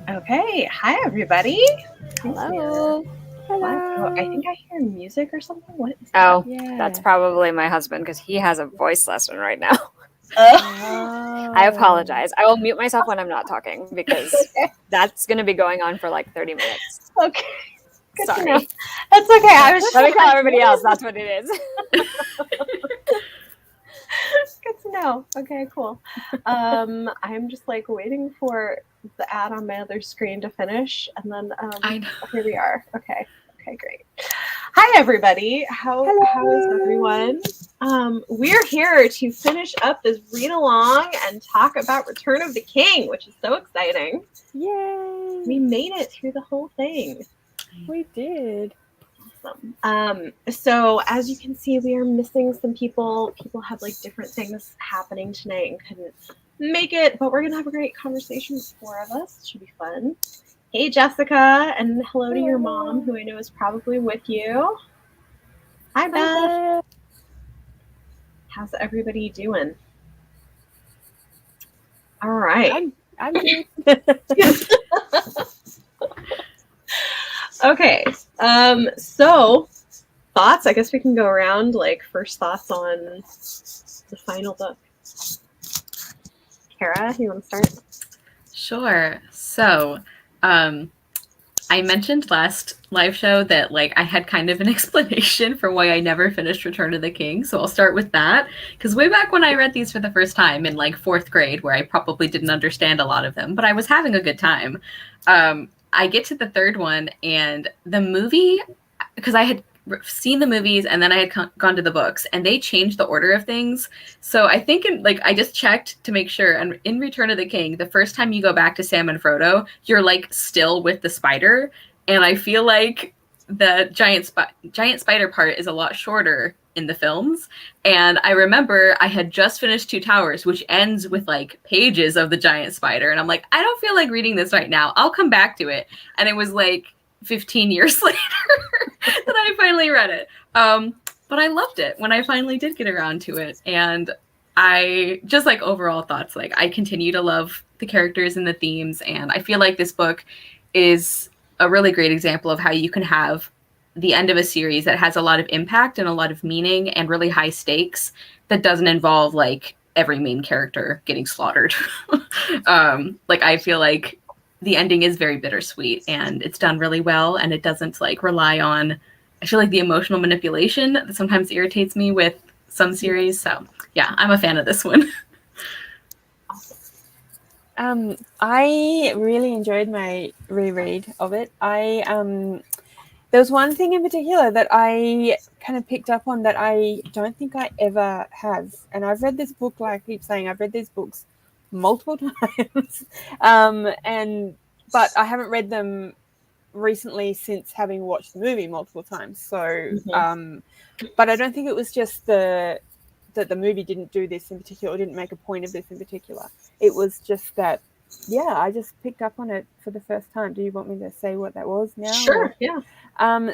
Okay, hi everybody. Hello. Hello. I think I hear music or something. What is that? Oh, that's probably my husband because he has a voice lesson right now. I apologize. I will mute myself when I'm not talking because that's going to be going on for like 30 minutes. Okay. Good Sorry. to know. That's okay. I was Let me tell everybody else that's what it is. Good to know. Okay, cool. I'm just like waiting for the ad on my other screen to finish, and then I know. here we are. Okay, great. Hi everybody. How is everyone? We're here to finish up this read along and talk about Return of the King, which is so exciting. Yay! We made it through the whole thing. We did. Awesome. So as you can see, we are missing some people. People had like different things happening tonight and couldn't make it, but we're gonna have a great conversation with 4 of us. It should be fun. Hey Jessica, and hello to your mom, who I know is probably with you. Hi Beth. How's everybody doing? All right. I'm good. Okay. So thoughts? I guess we can go around like first thoughts on the final book. Kara, you want to start? Sure. So, I mentioned last live show that like I had kind of an explanation for why I never finished Return of the King. So I'll start with that because way back when I read these for the first time in like 4th grade, where I probably didn't understand a lot of them, but I was having a good time. I get to the 3rd one and the movie, because I had seen the movies and then I had gone to the books and they changed the order of things. So I think I just checked to make sure. And in Return of the King, the first time you go back to Sam and Frodo, you're like still with the spider. And I feel like the giant spider part is a lot shorter in the films. And I remember I had just finished Two Towers, which ends with like pages of the giant spider. And I'm like, I don't feel like reading this right now. I'll come back to it. And it was like 15 years later that I finally read it. But I loved it when I finally did get around to it. And I just like overall thoughts, like I continue to love the characters and the themes. And I feel like this book is a really great example of how you can have the end of a series that has a lot of impact and a lot of meaning and really high stakes that doesn't involve like every main character getting slaughtered. Like I feel like the ending is very bittersweet and it's done really well and it doesn't like rely on, I feel like, the emotional manipulation that sometimes irritates me with some series. So yeah, I'm a fan of this one. I really enjoyed my reread of it. There was one thing in particular that I kind of picked up on that I don't think I ever have. And I've read this book, like I keep saying, I've read these books multiple times. But I haven't read them recently since having watched the movie multiple times. So, but I don't think it was just that the movie didn't do this in particular, or didn't make a point of this in particular. It was just that, yeah, I just picked up on it for the first time. Do you want me to say what that was now? Sure, yeah.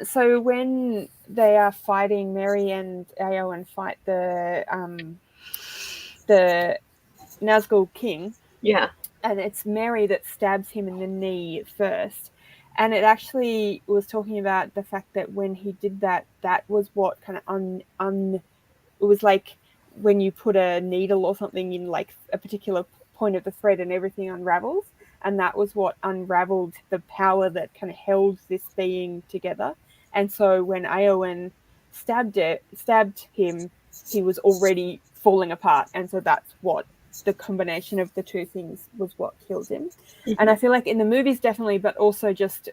So when they are fighting, Merry and Éowyn fight the Nazgul King. Yeah. And it's Merry that stabs him in the knee first. And it actually was talking about the fact that when he did that, that was what kind of it was like when you put a needle or something in like a particular point of the thread and everything unravels. And that was what unraveled the power that kind of held this being together. And so when Éowyn stabbed him, he was already falling apart. And so that's what the combination of the two things was what killed him. Mm-hmm. And I feel like in the movies definitely, but also just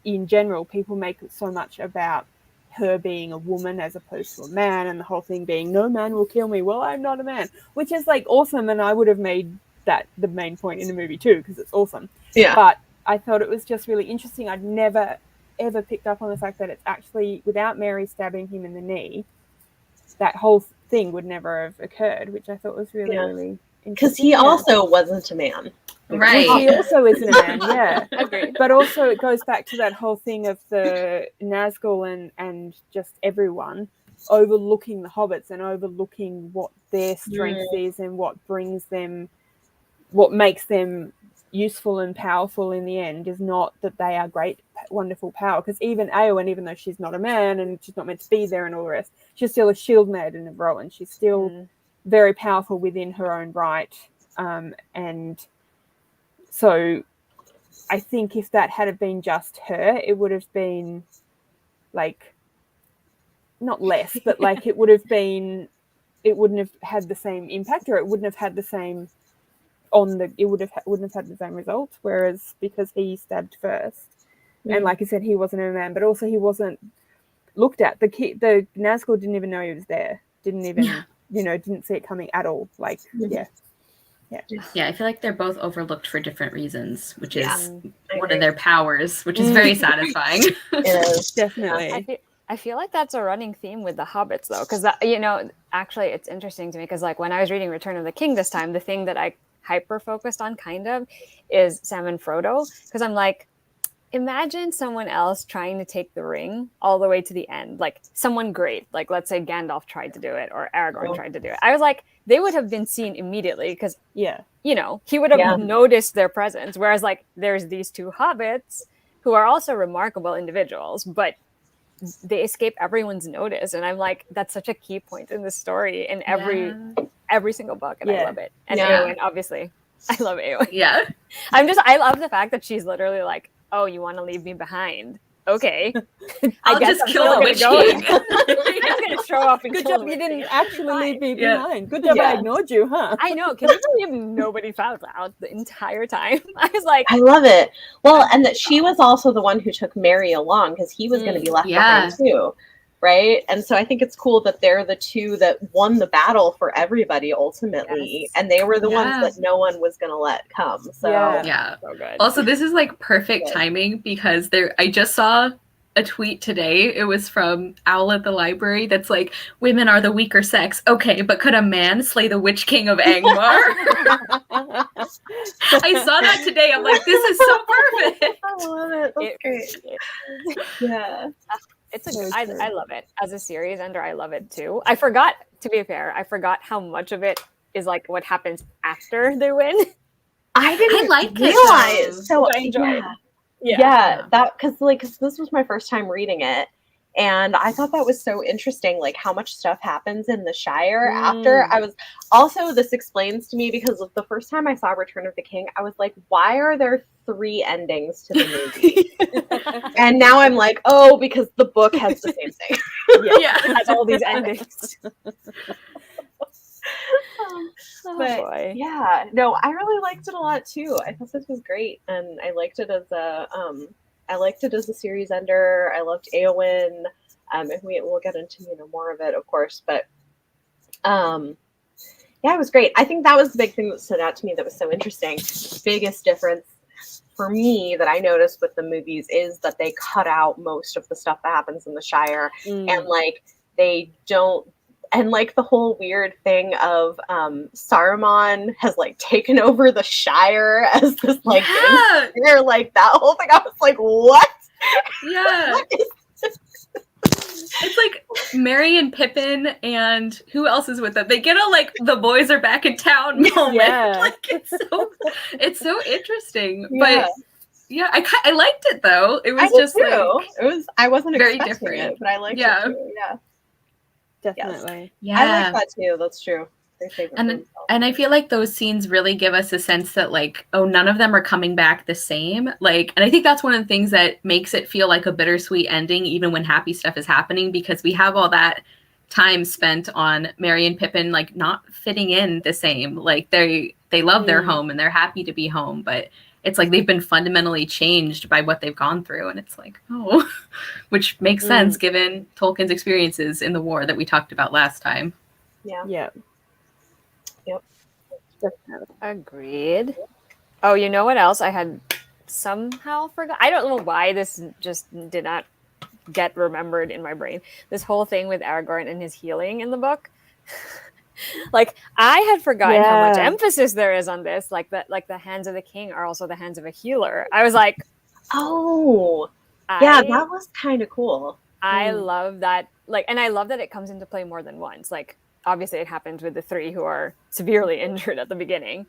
in general, people make so much about her being a woman as opposed to a man, and the whole thing being no man will kill me. Well, I'm not a man, which is like awesome, and I would have made that the main point in the movie too because it's awesome. Yeah. But I thought it was just really interesting. I'd never ever picked up on the fact that it's actually without Merry stabbing him in the knee, that whole thing would never have occurred, which I thought was really really interesting. Because he also wasn't a man. Right. Well, he also isn't a man, yeah. Agreed. But also it goes back to that whole thing of the Nazgul and just everyone overlooking the hobbits and overlooking what their strength is and what brings them, what makes them useful and powerful in the end is not that they are great, wonderful power. Because even Eowyn, even though she's not a man and she's not meant to be there and all the rest, she's still a shield maiden of Rowan. She's still very powerful within her own right. And so I think if that had been just her, it would have been like not less, but like it wouldn't have had the same impact, or it wouldn't have had the same wouldn't have had the same result. Whereas because he stabbed first, and like I said, he wasn't a man, but also he wasn't looked at. The Nazgul didn't even know he was there. Didn't even didn't see it coming at all. Like yeah, I feel like they're both overlooked for different reasons, which is one of their powers, which is very satisfying. It is. Definitely. I feel like that's a running theme with the Hobbits, though, because actually it's interesting to me because like when I was reading Return of the King this time, the thing that I hyper focused on kind of is Sam and Frodo, because I'm like, imagine someone else trying to take the ring all the way to the end, like someone great, like let's say Gandalf tried to do it or Aragorn tried to do it. I was like, they would have been seen immediately because he would have noticed their presence, whereas like there's these two hobbits who are also remarkable individuals, but they escape everyone's notice, and I'm like, that's such a key point in the story in every single book, and I love it. And Eowyn, obviously, I love Eowyn. Yeah, I love the fact that she's literally like, oh, you want to leave me behind? Okay, I'll just kill the Witch King. I'm just gonna show up and Good kill job, the you Witch didn't King. actually leave me behind. Good job, I ignored you, huh? I know. Can you believe nobody found out the entire time? I was like, I love it. Well, and that she was also the one who took Merry along because he was going to be left behind too, right? And so I think it's cool that they're the two that won the battle for everybody ultimately, and they were the ones that no one was going to let come. So so good. Also, this is like perfect timing because I just saw a tweet today. It was from Owl at the Library that's like, women are the weaker sex. Okay, but could a man slay the Witch King of Angmar? I saw that today. I'm like, this is so perfect. I love it. That's great. Yeah. I love it. As a series ender, I love it too. I forgot, to be fair, how much of it is like what happens after they win. I didn't realize. So I enjoyed it. Yeah, that because this was my first time reading it, and I thought that was so interesting, like how much stuff happens in the Shire after. This explains to me because of the first time I saw Return of the King, I was like, why are there 3 endings to the movie? And now I'm like, oh, because the book has the same thing. It has all these endings. But yeah, no, I really liked it a lot too. I thought this was great, and I liked it as a series ender. I loved Eowyn. And we'll get into more of it, of course, but it was great. I think that was the big thing that stood out to me that was so interesting. Biggest difference for me that I noticed with the movies is that they cut out most of the stuff that happens in the Shire, and like they don't. And like the whole weird thing of Saruman has like taken over the Shire as this like like that whole thing. I was like, what? Yeah. It's like Merry and Pippin and who else is with them? They get a like the boys are back in town moment. Like it's so interesting. But I liked it though. It was just too. Like it was I wasn't very expecting different. it, but I liked it too. Yeah. Definitely. Yes. I like that too. That's true. And I feel like those scenes really give us a sense that like, oh, none of them are coming back the same. Like, and I think that's one of the things that makes it feel like a bittersweet ending, even when happy stuff is happening, because we have all that time spent on Merry and Pippin like not fitting in the same. Like they love their home and they're happy to be home, but it's like they've been fundamentally changed by what they've gone through. And it's like, oh, which makes sense given Tolkien's experiences in the war that we talked about last time. Yeah. Yep. Agreed. Oh, you know what else I had somehow forgot? I don't know why this just did not get remembered in my brain. This whole thing with Aragorn and his healing in the book. Like I had forgotten how much emphasis there is on this. Like the hands of the king are also the hands of a healer. I was like, oh, that was kind of cool. I love that. Like, and I love that it comes into play more than once. Like, obviously, it happens with the 3 who are severely injured at the beginning,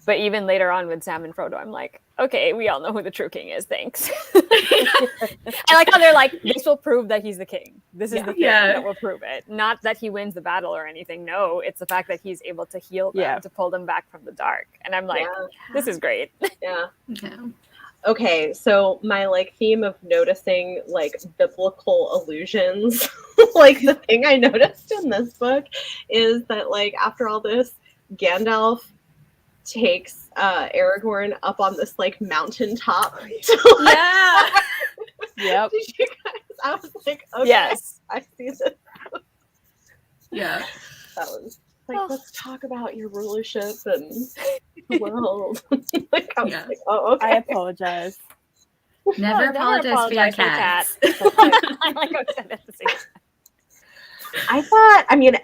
But even later on with Sam and Frodo, I'm like, okay, we all know who the true king is. Thanks. I like how they're like, this will prove that he's the king. This is the thing that will prove it. Not that he wins the battle or anything. No, it's the fact that he's able to heal them, to pull them back from the dark. And I'm like, this is great. Yeah. Okay, so my like theme of noticing like biblical allusions, like the thing I noticed in this book is that like after all this, Gandalf takes Aragorn up on this like mountaintop. Yep. Did you guys? I was like, okay, yes, I see this. Yeah. That was like, let's talk about your rulership and the world. Like, I was like, oh, okay. I apologize. Never apologize for your cats. I like how I said that at the same time. I thought, I mean,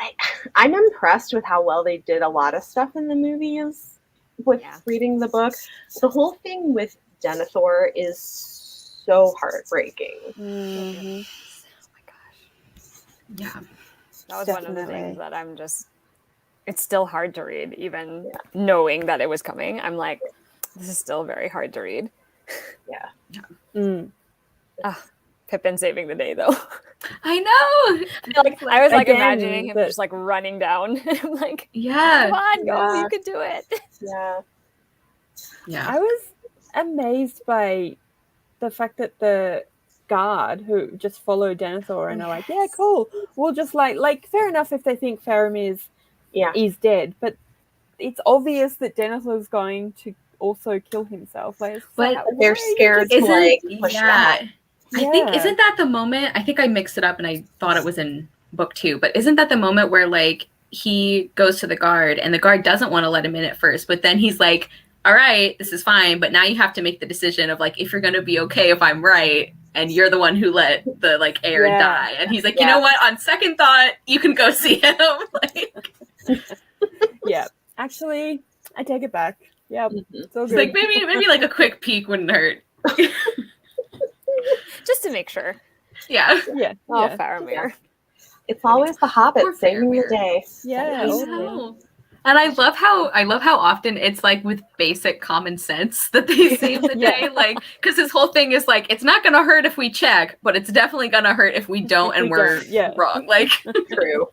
I'm impressed with how well they did a lot of stuff in the movies with reading the book. The whole thing with Denethor is so heartbreaking. Mm-hmm. Oh my gosh. Yeah. That was one of the things that I'm just, it's still hard to read, even knowing that it was coming. I'm like, this is still very hard to read. Pippin saving the day, though. I know. I was like imagining him just like running down. I'm like, come on, go, you can do it. Yeah. I was amazed by the fact that the guard who just followed Denethor and are like, yeah, cool. We'll just like fair enough if they think Faramir is dead, but it's obvious that Denethor's going to also kill himself. Like, but they're scared to like push back. I think, isn't that the moment, I think I mixed it up and I thought it was in book 2, but isn't that the moment where like he goes to the guard and the guard doesn't want to let him in at first, but then he's like, all right, this is fine, but now you have to make the decision of like, if you're going to be okay if I'm right and you're the one who let the like heir die. And he's like, you know what, on second thought, you can go see him. Actually, I take it back. So it's like maybe like a quick peek wouldn't hurt. Just to make sure. Faramir. It's always the Hobbit saving the day. And I love how often it's like with basic common sense that they save the day. Like, because his whole thing is like, it's not gonna hurt if we check, but it's definitely gonna hurt if we don't and we're wrong. Like, true.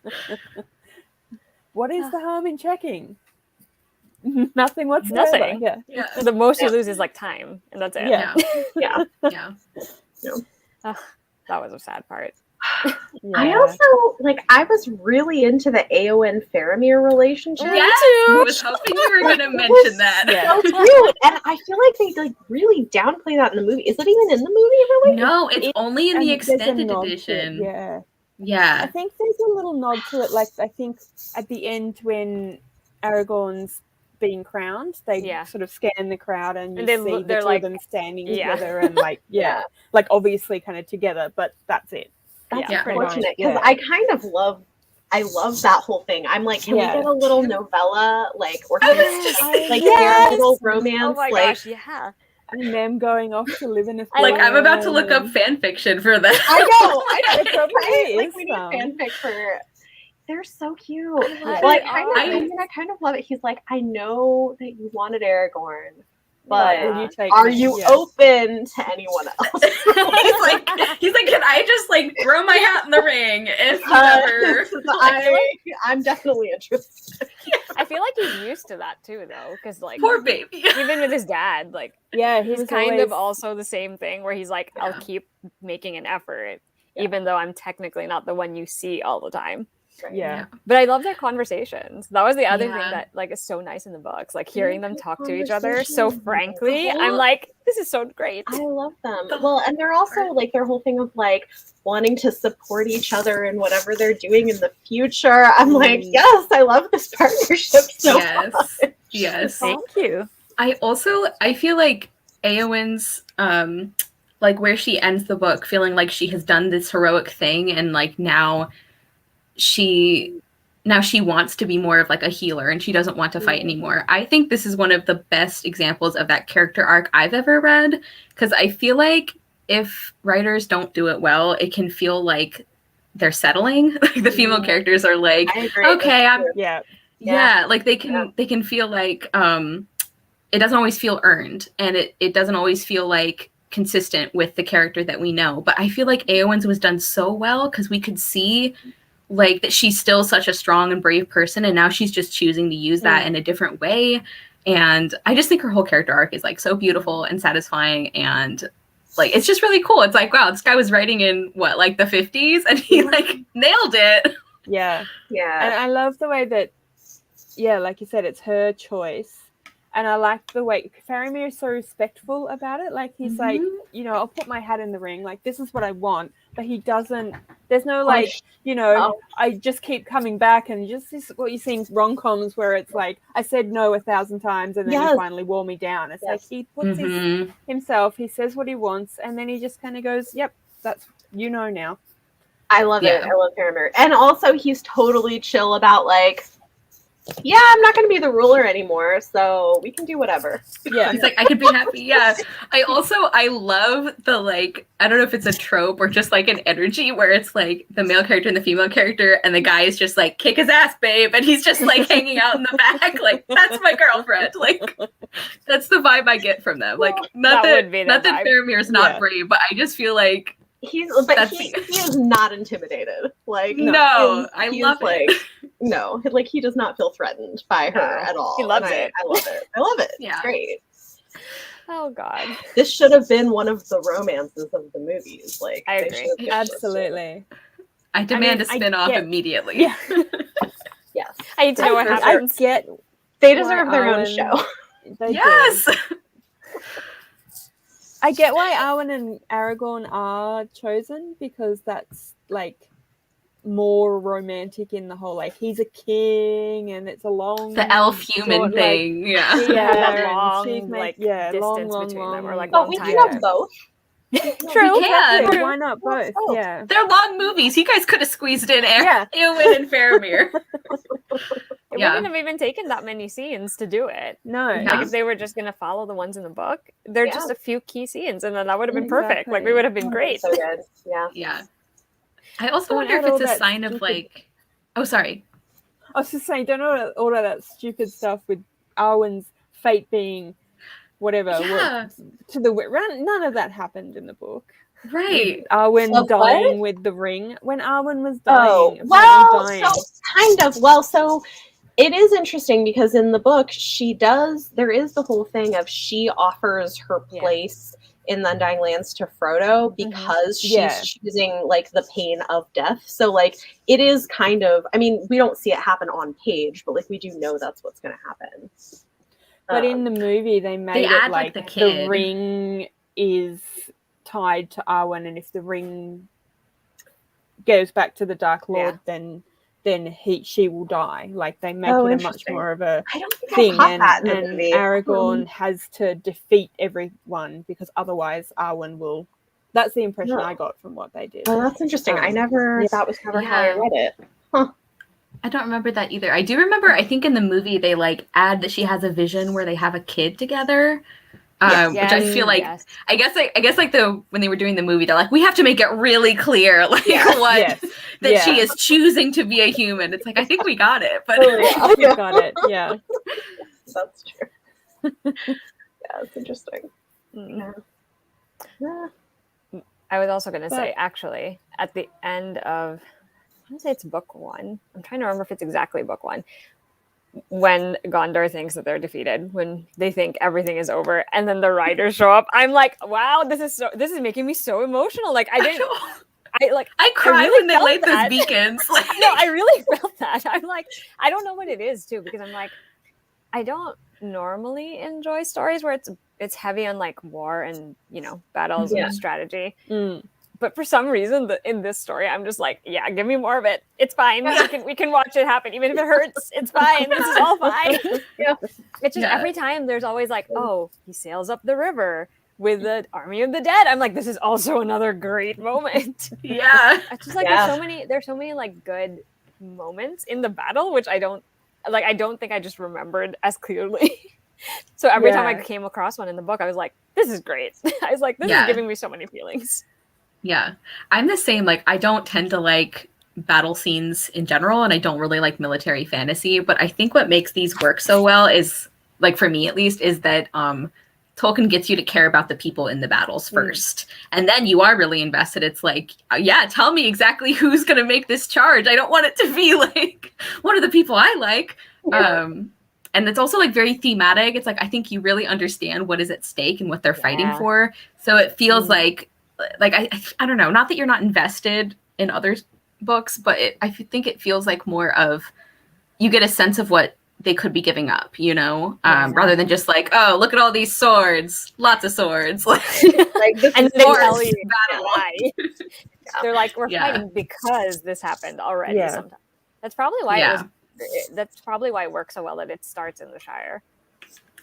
What is the harm in checking? Nothing whatsoever. Nothing. The most you lose is like time, and that's it. That was a sad part. I also I was really into the Éowyn Faramir relationship. I was hoping you were going to mention that. So cute, and I feel like they like really downplay that in the movie. Is it even in the movie? Really? No, it's only in the extended edition. I think there's a little nod to it. Like I think at the end when Aragorn's being crowned, they sort of scan the crowd and you see the two of them standing together and like obviously kind of together, but that's it. That's unfortunate because I kind of love that whole thing. I'm like, can we get a little novella or their little romance? Oh my gosh, and them going off to live in a I'm about to look up fan fiction for that. I know. It probably is. We need fanfic for. They're so cute. I kind of love it. He's like, I know that you wanted Aragorn, but are you open to anyone else? he's like, can I just throw my hat in the ring if you ever? I'm definitely interested. I feel like he's used to that too, though, because poor baby. Even with his dad, he's kind of also the same thing where he's like, I'll keep making an effort, even though I'm technically not the one you see all the time. But I love their conversations. That was the other thing that is so nice in the books, hearing them talk to each other so frankly. I'm like, this is so great. I love them. Well, and they're also their whole thing of wanting to support each other in whatever they're doing in the future. I'm like, yes, I love this partnership so much. Yes. Thank you. I feel like Éowyn's where she ends the book feeling like she has done this heroic thing and now she wants to be more of a healer and she doesn't want to fight anymore. I think this is one of the best examples of that character arc I've ever read, because I feel like if writers don't do it well, it can feel like they're settling. The female characters are okay, I'm they can feel it doesn't always feel earned, and it doesn't always feel like consistent with the character that we know. But I feel like Eowyn's was done so well because we could see like that she's still such a strong and brave person, and now she's just choosing to use that in a different way. And I just think her whole character arc is like so beautiful and satisfying, and like it's just really cool. It's like, wow, this guy was writing in what, like the 50s, and he like nailed it. Yeah. Yeah. And I love the way that, yeah, like you said, it's her choice. And I like the way Faramir is so respectful about it. Like, he's like, you know, I'll put my hat in the ring. Like, this is what I want. But he doesn't, there's no, like, you know, I just keep coming back. And just this, what you see in rom-coms where it's like, I said no 1,000 times and then you finally wore me down. It's like he puts himself, he says what he wants, and then he just kind of goes, yep, that's, you know now. I love it. I love Faramir. And also, he's totally chill about, like, yeah, I'm not going to be the ruler anymore, so we can do whatever. Yeah. He's like, I could be happy. Yeah. I love the, like, I don't know if it's a trope or just like an energy where it's like the male character and the female character, and the guy is just like, kick his ass, babe. And he's just like hanging out in the back. Like, that's my girlfriend. Like, that's the vibe I get from them. Like, not that Faramir's not brave, but I just feel like he is not intimidated. Like, no, I love it. No, like he does not feel threatened by her at all. He loves it. I love it. I love it. Yeah. It's great. Oh God. This should have been one of the romances of the movies. Like, I agree. Absolutely. I demand a spin-off immediately. Yeah. Yes. I need to know what happens. They deserve their own show. Yes. I get why Arwen and Aragorn are chosen, because that's like more romantic in the whole, like, he's a king and it's a long, the elf human thing. Like, that long, like, distance between them, or like, but we can have both. True. We can. Why not both? Yeah. They're long movies. You guys could have squeezed in Eowyn and Faramir. It wouldn't have even taken that many scenes to do it. No. Like, if they were just going to follow the ones in the book, they're just a few key scenes, and then that would have been perfect. Like, we would have been great. So good. Yeah. Yeah. I also wonder if it's a sign of, like... Oh, sorry. I was just saying, don't know all of that stupid stuff with Arwen's fate being whatever. Yeah. None of that happened in the book. Right. Arwen dying with the ring. When Arwen was dying. So it is interesting because in the book, there is the whole thing of she offers her place in the Undying Lands to Frodo because she's choosing, like, the pain of death. So, like, it is kind of, I mean, we don't see it happen on page, but, like, we do know that's what's going to happen. But in the movie, they made it like the ring is tied to Arwen, and if the ring goes back to the Dark Lord, then she will die. Like, they make it a much more of a thing, and Aragorn has to defeat everyone because otherwise Arwen will. That's the impression I got from what they did. Oh, that's interesting. That was never how I read it. Huh. I don't remember that either. I do remember, I think in the movie they like add that she has a vision where they have a kid together. Which I feel like, I guess like when they were doing the movie, they're like, we have to make it really clear, like she is choosing to be a human. It's like, I think we got it, but we got it. Yeah, that's true. It's interesting. Yeah. I was also going to say, actually, at the end of, I want to say it's book 1. I'm trying to remember if it's exactly book 1. When Gondor thinks that they're defeated, when they think everything is over, and then the riders show up, I'm like, wow, this is making me so emotional. Like, I cry when they light those beacons. No, I really felt that. I'm like, I don't know what it is too, because I'm like, I don't normally enjoy stories where it's heavy on like war and, you know, battles and strategy. But for some reason, in this story, I'm just like, yeah, give me more of it. It's fine. We can watch it happen. Even if it hurts, it's fine. This is all fine. It's just every time there's always like, oh, he sails up the river with the army of the dead. I'm like, this is also another great moment. It's just like there's so many like good moments in the battle, which I don't think I just remembered as clearly. So every time I came across one in the book, I was like, this is great. I was like, this is giving me so many feelings. Yeah, I'm the same. Like, I don't tend to like battle scenes in general, and I don't really like military fantasy. But I think what makes these work so well is like for me at least, is that Tolkien gets you to care about the people in the battles first. And then you are really invested. It's like, yeah, tell me exactly who's going to make this charge. I don't want it to be like one of the people I like. Yeah. And it's also like very thematic. It's like, I think you really understand what is at stake and what they're fighting for. So it feels like I don't know, not that you're not invested in other books, but I think it feels like more of, you get a sense of what they could be giving up, you know, rather than just like, oh, look at all these swords, lots of swords. Like this and they tell you why. They're like, we're fighting because this happened already. Sometimes that's probably why that's probably why it works so well that it starts in the Shire.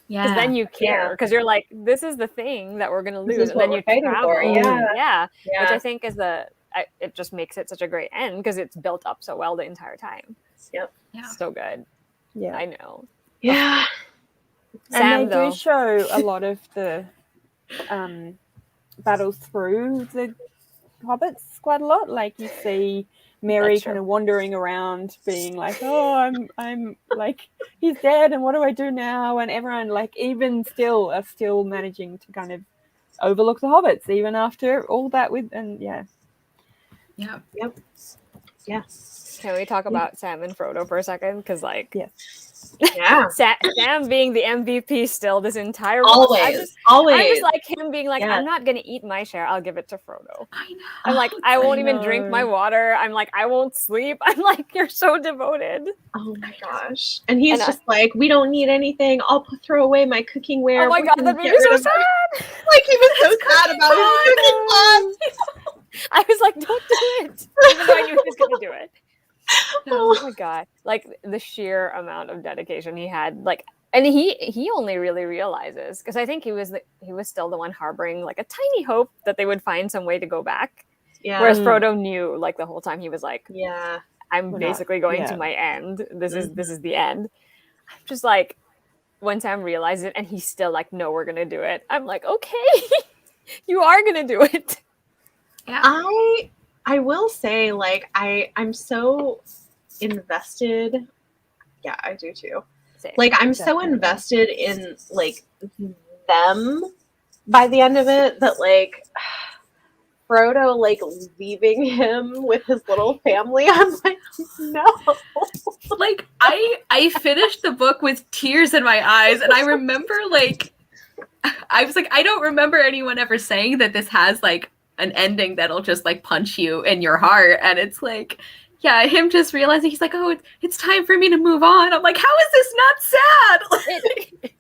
Yeah, because then you care, because you're like, this is the thing that we're gonna lose, and then you travel. Which I think is it just makes it such a great end because it's built up so well the entire time. So good. Yeah, I know. Yeah, Sam, and they do show a lot of the battles through the hobbits quite a lot. Like you see Merry kind of wandering around, being like, "Oh, I'm like, he's dead, and what do I do now?" And everyone, like, even still, are still managing to kind of overlook the hobbits, even after all that. Can we talk about Sam and Frodo for a second? Because, like, yeah, Sam being the MVP still this entire always. I just like him being like, I'm not gonna eat my share. I'll give it to Frodo. I know. I'm like, I won't even drink my water. I'm like, I won't sleep. I'm like, you're so devoted. Oh my gosh! And he's just like, we don't need anything. I'll throw away my cooking ware. Oh my god, that made me so sad. Like he was so sad about his cooking pot. I was like, don't do it, even though I knew he was gonna do it. Oh my god, like the sheer amount of dedication he had, like, and he only really realizes, because I think he was still the one harboring like a tiny hope that they would find some way to go back, whereas Frodo knew, like, the whole time. He was like, I'm basically going to my end. This is the end. I'm just like, when Sam realized it and he's still like, no, we're gonna do it, I'm like, okay. You are gonna do it. I will say, like, I'm so invested. Yeah, I do too. Same. Like, I'm so invested in, like, them by the end of it that, like, Frodo, like, leaving him with his little family, I'm like, no. Like, I finished the book with tears in my eyes, and I remember, like, I was like, I don't remember anyone ever saying that this has, like, an ending that'll just, like, punch you in your heart. And it's like, him just realizing, he's like, oh, it's time for me to move on. I'm like, how is this not sad?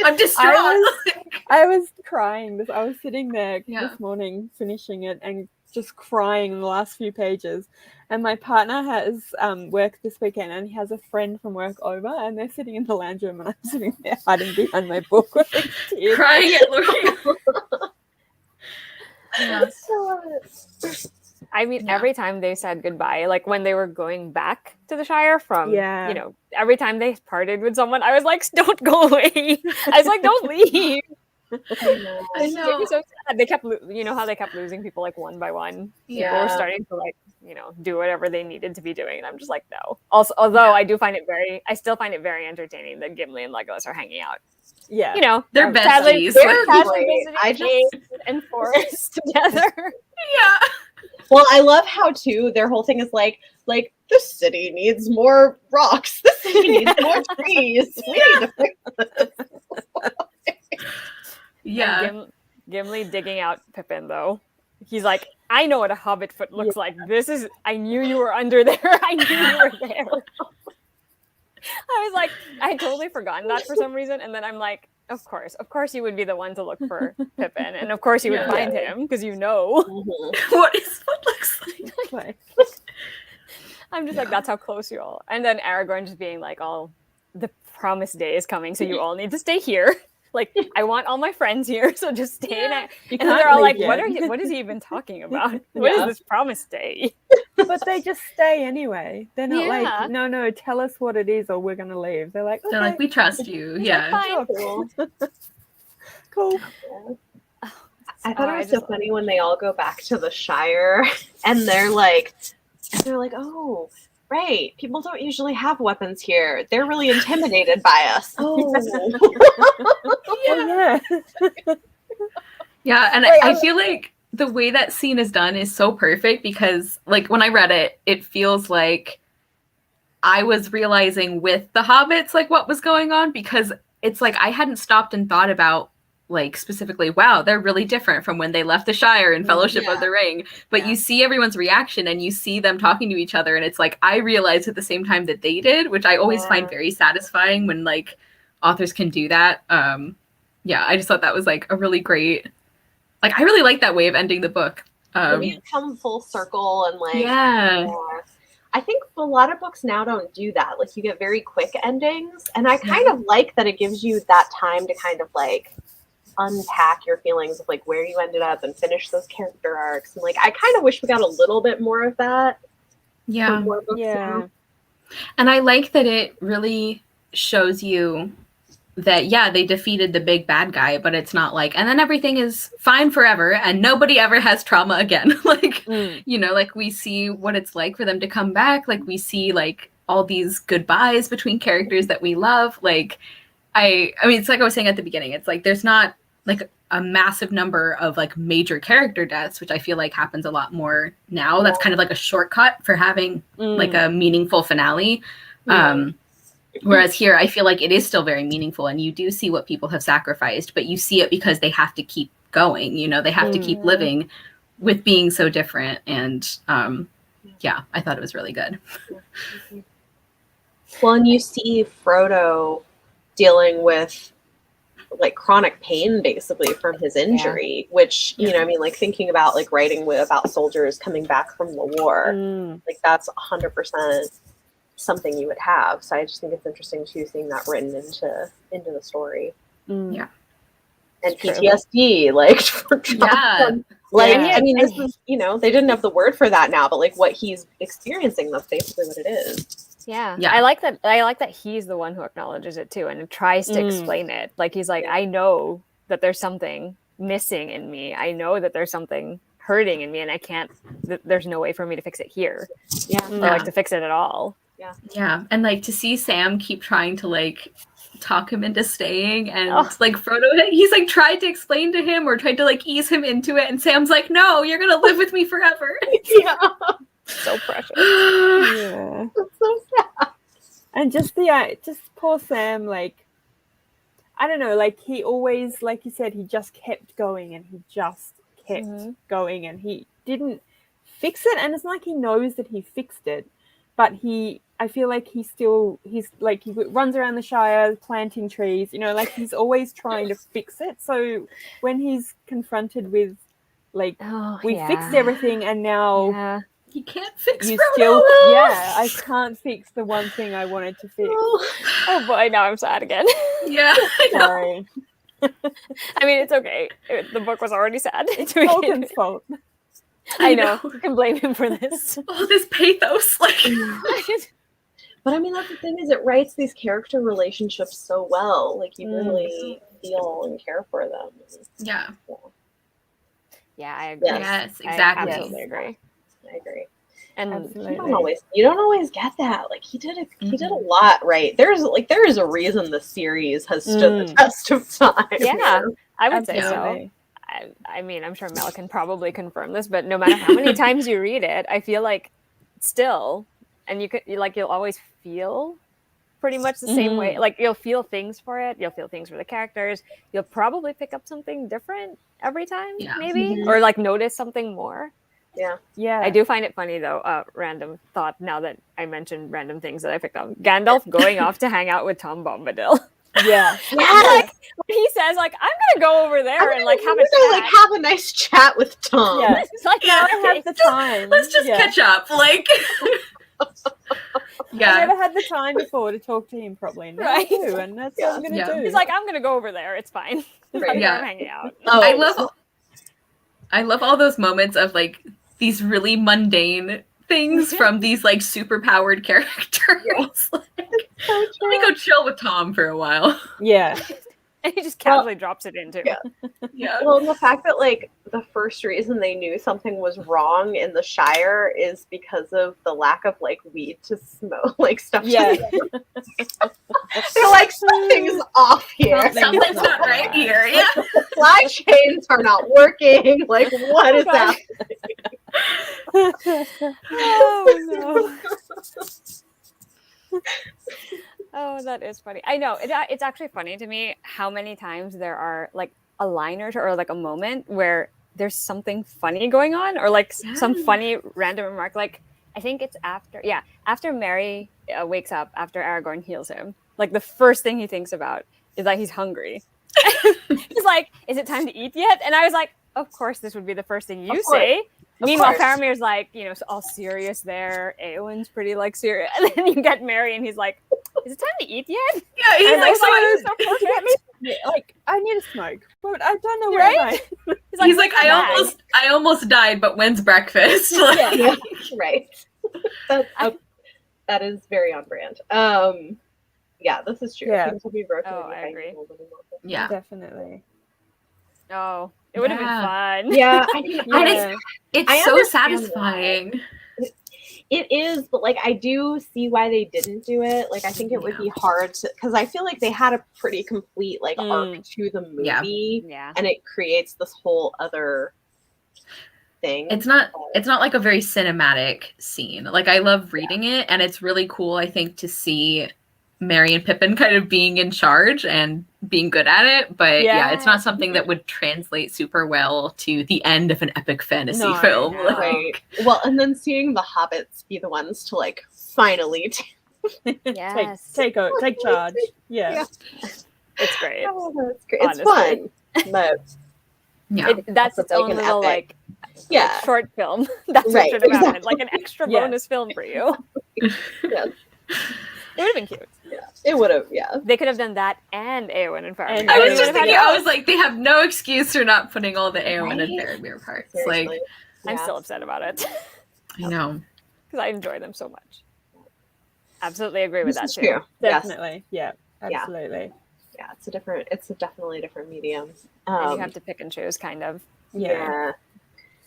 I'm distraught. I was crying. I was sitting there this morning finishing it and just crying in the last few pages. And my partner has work this weekend, and he has a friend from work over, and they're sitting in the lounge room, and I'm sitting there hiding behind my book with tears. Crying at looking. I mean, every time they said goodbye, like when they were going back to the Shire from, you know, every time they parted with someone, I was like, don't go away. I was like, don't leave. I know. It was so sad. They kept, you know how they kept losing people like one by one. People were starting to, like, you know, do whatever they needed to be doing. And I'm just like, no. Also, although I still find it very entertaining that Gimli and Legolas are hanging out. Yeah, you know, they're besties. They're visiting and Forest together. Well, I love how too their whole thing is like the city needs more rocks. The city needs more trees. We need to fix this. Gimli digging out Pippin though. He's like, I know what a hobbit foot looks like. I knew you were under there. I knew you were there. I was like, I had totally forgotten that for some reason. And then I'm like, of course you would be the one to look for Pippin. And of course you would find him, because you know what his foot looks like. I'm just like, that's how close you all. And then Aragorn just being like, oh, the promised day is coming, so you all need to stay here. Like, I want all my friends here, so just stay. And then they're all like, what is he even talking about? What is this promised day? But they just stay anyway. They're not like, no, tell us what it is or we're going to leave. They're like, okay. They're like, we trust you. Like, cool. Cool. I thought it was so funny when they all go back to the Shire and they're like, oh, Right. People don't usually have weapons here. They're really intimidated by us. Oh. Oh, yeah. Yeah, and Like, I feel like the way that scene is done is so perfect because, like, when I read it, it feels like I was realizing with the hobbits, like, what was going on, because it's like I hadn't stopped and thought about, like, specifically, wow, they're really different from when they left the Shire in Fellowship of the Ring. But you see everyone's reaction and you see them talking to each other, and it's like I realized at the same time that they did, which I always find very satisfying when, like, authors can do that. Yeah, I just thought that was, like, a really great... Like, I really like that way of ending the book. You come full circle and, like... Yeah. I think a lot of books now don't do that. Like, you get very quick endings, and I kind of like that it gives you that time to kind of, like, unpack your feelings of, like, where you ended up and finish those character arcs. And, like, I kind of wish we got a little bit more of that. Yeah. From more books now. And I like that it really shows you that, yeah, they defeated the big bad guy, but it's not like, and then everything is fine forever and nobody ever has trauma again. Like, you know, like, we see what it's like for them to come back. Like, we see, like, all these goodbyes between characters that we love. Like, I mean, it's like I was saying at the beginning, it's like, there's not, like, a massive number of, like, major character deaths, which I feel like happens a lot more now. That's kind of like a shortcut for having, like, a meaningful finale. Whereas here, I feel like it is still very meaningful, and you do see what people have sacrificed, but you see it because they have to keep going. You know, they have to keep living with being so different. And yeah, I thought it was really good. Well, and you see Frodo dealing with, like, chronic pain basically from his injury, which, you know, I mean, like, thinking about, like, writing about soldiers coming back from the war, like, that's 100% something you would have. So I just think it's interesting too, seeing that written into the story. Yeah. And PTSD, like, I mean, this is, you know, they didn't have the word for that now, but, like, what he's experiencing, that's basically what it is. Yeah. I like that he's the one who acknowledges it too and tries to explain it. Like, he's like, I know that there's something missing in me. I know that there's something hurting in me, and I can't, there's no way for me to fix it here. Or, like, to fix it at all. Yeah. And, like, to see Sam keep trying to, like, talk him into staying, and like, Frodo, he's, like, tried to explain to him or tried to, like, ease him into it, and Sam's like, no, you're gonna live with me forever. So precious. That's so sad. And just poor Sam, like, I don't know, like, he always, like you said, he just kept going, and he just kept going, and he didn't fix it. And it's not like he knows that he fixed it, but I feel like he's like, he runs around the Shire planting trees, you know, like, he's always trying to fix it. So when he's confronted with, like, we fixed everything, and now you can't fix you Frodo. still, I can't fix the one thing I wanted to fix. Oh boy, now I'm sad again. Yeah, I know. Sorry. I mean, it's okay. The book was already sad. It's Tolkien's fault. I know. You can blame him for this. Oh, this pathos, like. But I mean, that's the thing, is it writes these character relationships so well. Like, you really feel and care for them. Yeah, I agree. Yes, exactly. I absolutely agree. I agree. And you don't always get that. Like, he did a lot right. There is a reason the series has stood the test of time. Yeah, I would say so. I mean, I'm sure Mel can probably confirm this, but no matter how many times you read it, I feel like still, and you'll always feel pretty much the same way. Like, you'll feel things for it. You'll feel things for the characters. You'll probably pick up something different every time, maybe, or, like, notice something more. Yeah. I do find it funny, though. Random thought, now that I mentioned random things that I picked up. Gandalf going off to hang out with Tom Bombadil. Yeah. Like, when he says, like, I'm gonna go over there and, like, have a nice chat with Tom. Yeah. It's like, now I have the time. Let's just catch up. Like, I've never had the time before to talk to him properly. Now I do, and that's what I'm gonna do. He's like, I'm gonna go over there. It's fine. I'm hanging out. I love all those moments of, like, these really mundane things from these, like, super powered characters. Like, let me go chill with Tom for a while. Yeah. And he just casually drops it into. Well, and the fact that, like, the first reason they knew something was wrong in the Shire is because of the lack of like weed to smoke, like stuff. Yeah. They're like, something's off here. Something's not right here. Yeah. The supply chains are not working. Like, what is happening? Oh no. Oh, that is funny. I know it's actually funny to me how many times there are like a line or two, or like a moment where there's something funny going on, or like some funny random remark. Like I think it's after Merry wakes up after Aragorn heals him. Like the first thing he thinks about is that he's hungry. He's like, "Is it time to eat yet?" And I was like, "Of course, this would be the first thing you say." Meanwhile, Faramir's like, all serious there. Eowyn's pretty like serious, and then you get Merry, and he's like, "Is it time to eat yet?" Yeah, he's like, like, I need a smoke, but I don't know Right? where am I? He's like, I almost died, but when's breakfast? Like, Yeah, right. That is very on brand. Yeah, this is true. Yeah. Things will be broken. Oh, I agree. yeah. Definitely. Oh, it would have been fun. Yeah, I mean, Yeah. It's I so understand satisfying. it is, but like I do see why they didn't do it. Like I think it would be hard to, because I feel like they had a pretty complete like arc to the movie, Yeah. and it creates this whole other thing. It's not like a very cinematic scene. Like I love reading it, and it's really cool, I think, to see Merry and Pippin kind of being in charge and being good at it, but it's not something that would translate super well to the end of an epic fantasy film. No. Right. Well, and then seeing the hobbits be the ones to like finally Yes. Take charge. Yeah. It's great. Oh, that's great. It's Honestly. fun, but Yeah. That's its like own an little epic. like short film. That's Right, what should have happened. exactly. Like an extra Yeah. bonus film for you. Yeah. It would have been cute. Yeah, it would have. Yeah, They could have done that and Eowyn and Faramir. And I They was just would've had thinking, it. I was like, they have no excuse for not putting all the Eowyn and Right? Faramir parts. Seriously. Like, I'm Yeah. still upset about it I know. because I enjoy them so much. Absolutely agree with This that is too. true. Yes. Definitely. Yeah. Absolutely. Yeah, it's a definitely different medium. And you have to pick and choose, kind of. Yeah.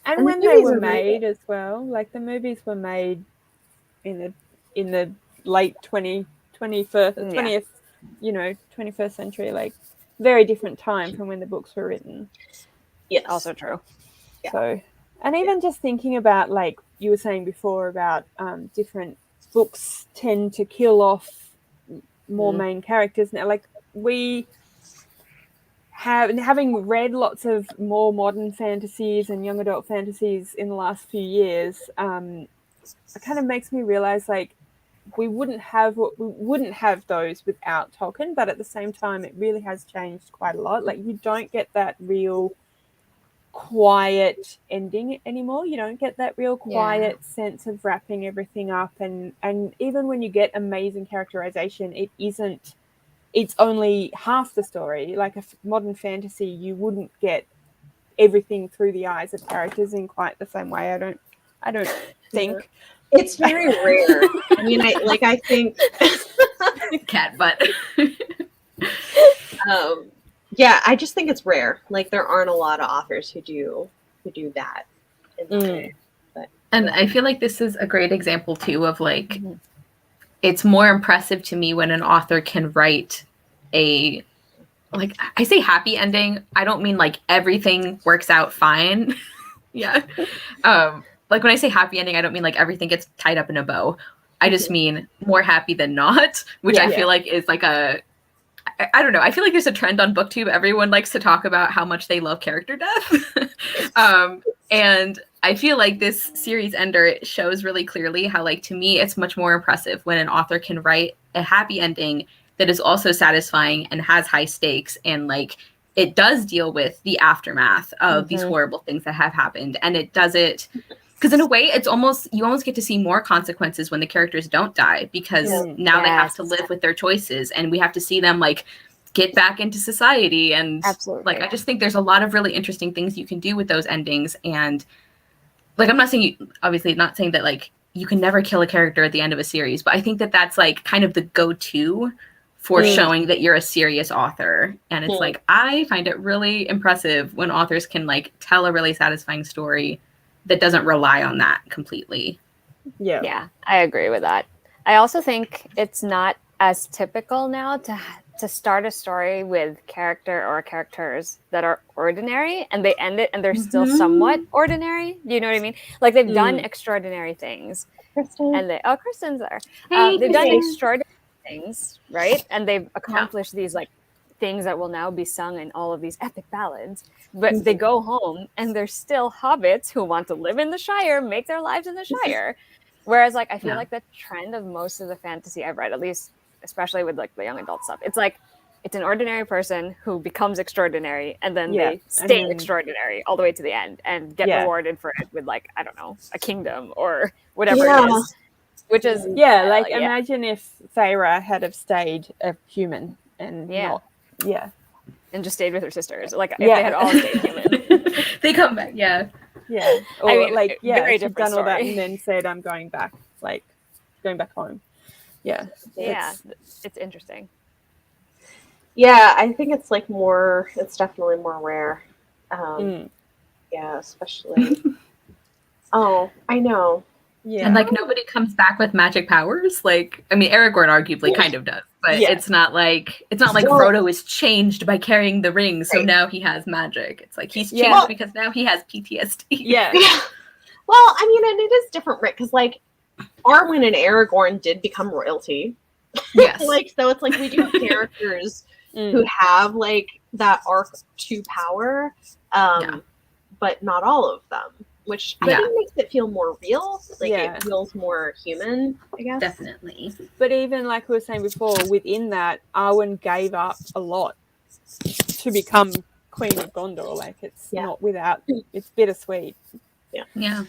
And And the when they movies were are really made as well, like the movies were made in the late 20th, 21st century, like very different time from when the books were written. Yes. Also true. Yeah. So, and even just thinking about, like you were saying before about different books tend to kill off more main characters now. Like we having read lots of more modern fantasies and young adult fantasies in the last few years, it kind of makes me realize like we wouldn't have those without Tolkien, but at the same time it really has changed quite a lot. Like you don't get that real quiet ending anymore. You don't get that real quiet sense of wrapping everything up, and even when you get amazing characterization, it's only half the story. Like a modern fantasy, you wouldn't get everything through the eyes of characters in quite the same way. I don't think. It's very rare. I mean, I think Cat butt. yeah, I just think it's rare. Like there aren't a lot of authors who do that. In that way. But, And I feel like this is a great example too of like, it's more impressive to me when an author can write a, like, I say happy ending. I don't mean like everything works out fine. Yeah. Like when I say happy ending, I don't mean like everything gets tied up in a bow. I just mean more happy than not, which I feel like is like I don't know. I feel like there's a trend on BookTube. Everyone likes to talk about how much they love character death. And I feel like this series ender shows really clearly how, like, to me, it's much more impressive when an author can write a happy ending that is also satisfying and has high stakes, and like it does deal with the aftermath of these horrible things that have happened. And it does it because in a way it's you almost get to see more consequences when the characters don't die, because now they have to live with their choices, and we have to see them like get back into society. And like I just think there's a lot of really interesting things you can do with those endings. And like I'm not saying obviously not saying that like you can never kill a character at the end of a series, but I think that that's like kind of the go-to for showing that you're a serious author. And it's like, I find it really impressive when authors can like tell a really satisfying story that doesn't rely on that completely. Yeah, I agree with that. I also think it's not as typical now to start a story with character or characters that are ordinary and they end it and they're still somewhat ordinary. Do you know what I mean? Like they've done extraordinary things. Kristen. And Kristen's there. Hey, they've done Kristen. extraordinary things, right? And they've accomplished these like things that will now be sung in all of these epic ballads. But they go home and they're still hobbits who want to live in the Shire, make their lives in the Shire. Whereas like I feel like the trend of most of the fantasy I've read, at least especially with like the young adult stuff, it's like it's an ordinary person who becomes extraordinary and then they stay extraordinary all the way to the end and get rewarded for it with like, I don't know, a kingdom or whatever it is. Which is like imagine if Feyre had have stayed a human and not and just stayed with her sisters. Like if they had all stayed human. They come back, or I mean, like very she's done all that and then said I'm going back home. It's interesting. Yeah, I think it's like it's definitely more rare. Yeah, especially. Oh, I know. Yeah. And like nobody comes back with magic powers. Like, I mean, Aragorn arguably kind of does, but it's not like Frodo is changed by carrying the ring, so now he has magic. It's like he's changed because now he has PTSD. Yeah. Well, I mean, and it is different, right? Because like Arwen and Aragorn did become royalty. Yes. Like, so it's like we do have characters who have like that arc to power, but not all of them. Which I think makes it feel more real. Like it feels more human, I guess. Definitely. But even like we were saying before, within that, Arwen gave up a lot to become Queen of Gondor. Like it's not without, it's bittersweet. Yeah.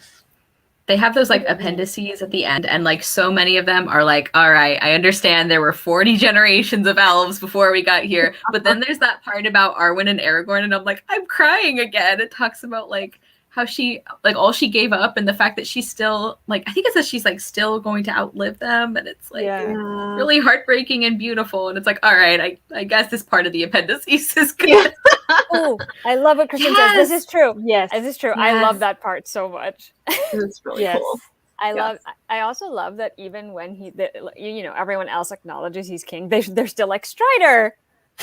They have those like appendices at the end, and like so many of them are like, all right, I understand there were 40 generations of elves before we got here. But then there's that part about Arwen and Aragorn, and I'm like, I'm crying again. It talks about like how she like all she gave up and the fact that she's still like I think it says she's like still going to outlive them, and it's like really heartbreaking and beautiful, and it's like all right, I guess this part of the appendices is good. Oh, I love what Kristen says. This is true. Yes, this is true. I love that part so much. It's really cool. I also love that even when everyone else acknowledges he's king, they're still like Strider.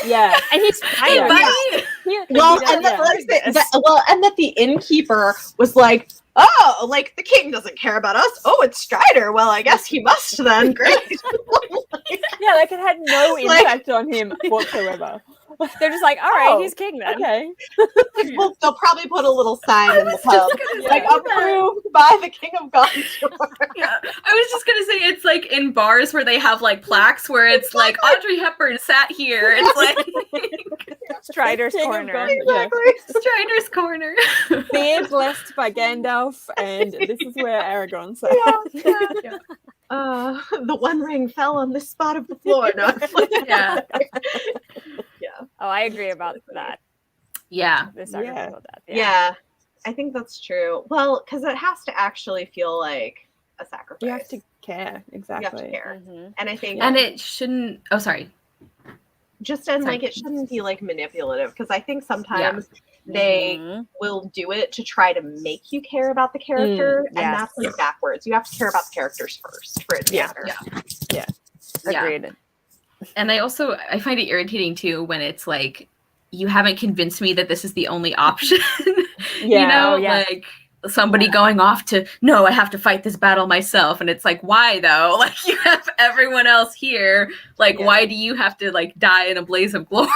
Yeah, and he's hey, buddy. And that the innkeeper was like, oh, like the king doesn't care about us. Oh, it's Strider. Well, I guess he must then. Great. Like it had no impact on him whatsoever. They're just like, all right, he's king then. Okay. Well, they'll probably put a little sign in the pub, like approved by the King of Gondor. Yeah, I was just gonna say it's like in bars where they have like plaques where it's like Audrey Hepburn sat here. It's like Strider's corner. Strider's corner. Beer blessed by Gandalf, and this is where Aragorn sat. The one ring fell on this spot of the floor. No. Oh, I agree about that. Yeah. About that. Yeah, I think that's true. Well, because it has to actually feel like a sacrifice. You have to care. Exactly. You have to care. And I think... And it shouldn't... Oh, sorry. Like, it shouldn't be, like, manipulative. Because I think sometimes they will do it to try to make you care about the character. And that's, like, backwards. You have to care about the characters first for it to matter. Yeah. Agreed. And I find it irritating too when it's like, you haven't convinced me that this is the only option. Like somebody going off to, no, I have to fight this battle myself. And it's like, why though? Like you have everyone else here. Like, why do you have to like die in a blaze of glory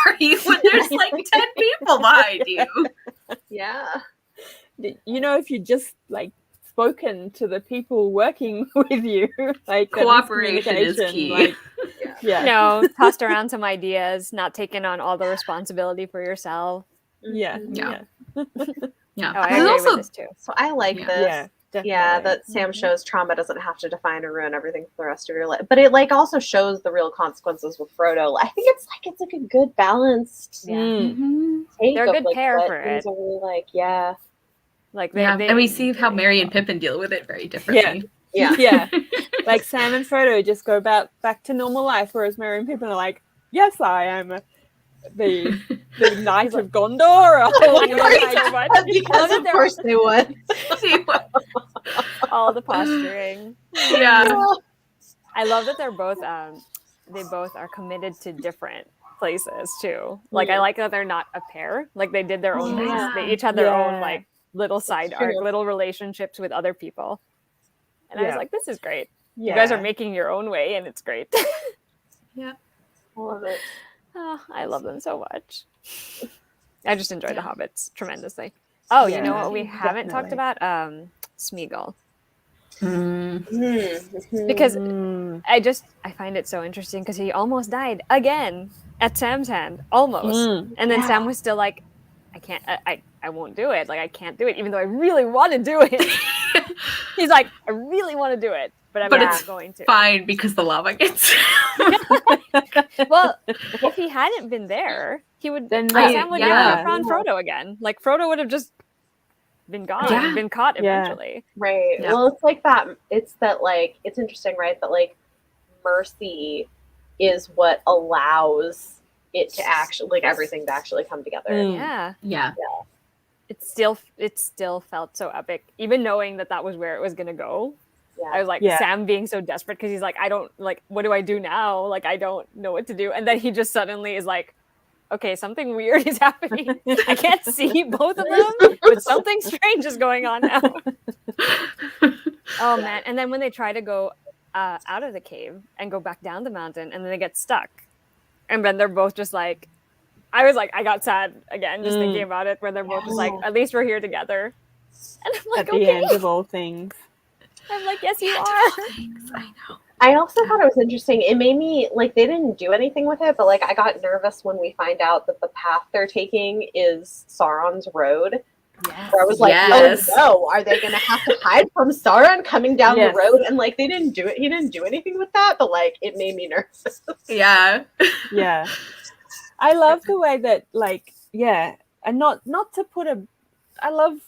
when there's like 10 people behind you? Yeah. If you just like spoken to the people working with you, like cooperation is key. Tossed around some ideas, not taking on all the responsibility for yourself. Yeah. Oh, I agree with this too. So I like this. That Sam shows trauma doesn't have to define or ruin everything for the rest of your life, but it like also shows the real consequences with Frodo. I think it's like a good balanced. They're a good pair for it. Are really like and we see how Merry and Pippin deal with it very differently. Yeah. Like Sam and Frodo just go back to normal life, whereas Merry and Pippin are like, yes, I am the Knight of Gondor. So much. Because of course they would. All the posturing. Yeah. I love that they're both they both are committed to different places too. Like I like that they're not a pair. Like they did their own things. Yeah. They each had their own Yeah. like little side true. arc, little relationships with other people. And I was Yeah. like, this is great. Yeah. You guys are making your own way and it's great. Yeah. I love it. Oh, I love them so much. I just enjoy the hobbits tremendously. Oh, you know Yeah, what we haven't talked definitely. about? Smeagol. Mm-hmm. Because I find it so interesting because he almost died again at Sam's hand. Almost. And then Sam was still like, I can't, I won't do it. Like, I can't do it, even though I really want to do it. He's like, I really want to do it, but I'm not going to. Fine, because the lava gets Well, if he hadn't been there, he would, Then Sam would never yeah. have found Frodo again. Like, Frodo would have just been gone and been caught eventually. Right. Yeah. Well, it's like that. It's that, like, it's interesting, right? That, like, mercy is what allows it to actually, like, everything to actually come together. Yeah. Yeah. It still felt so epic, even knowing that was where it was gonna go. Yeah. I was like, Sam being so desperate because he's like, I don't, like, what do I do now? Like, I don't know what to do. And then he just suddenly is like, okay, something weird is happening. I can't see both of them, but something strange is going on now. Oh man! And then when they try to go out of the cave and go back down the mountain, and then they get stuck, and then they're both just like, I was like, I got sad again just thinking about it. Where they're both just like, at least we're here together. And I'm like, At the okay. end of all things. I'm like, yes, you are. I know. I also thought it was interesting. It made me, like, they didn't do anything with it, but, like, I got nervous when we find out that the path they're taking is Sauron's road. Yes. Where I was like, Yes. oh no, are they going to have to hide from Sauron coming down the road? And, like, they didn't do it. He didn't do anything with that, but, like, it made me nervous. Yeah. Yeah. I love the way that, like, and not to put I love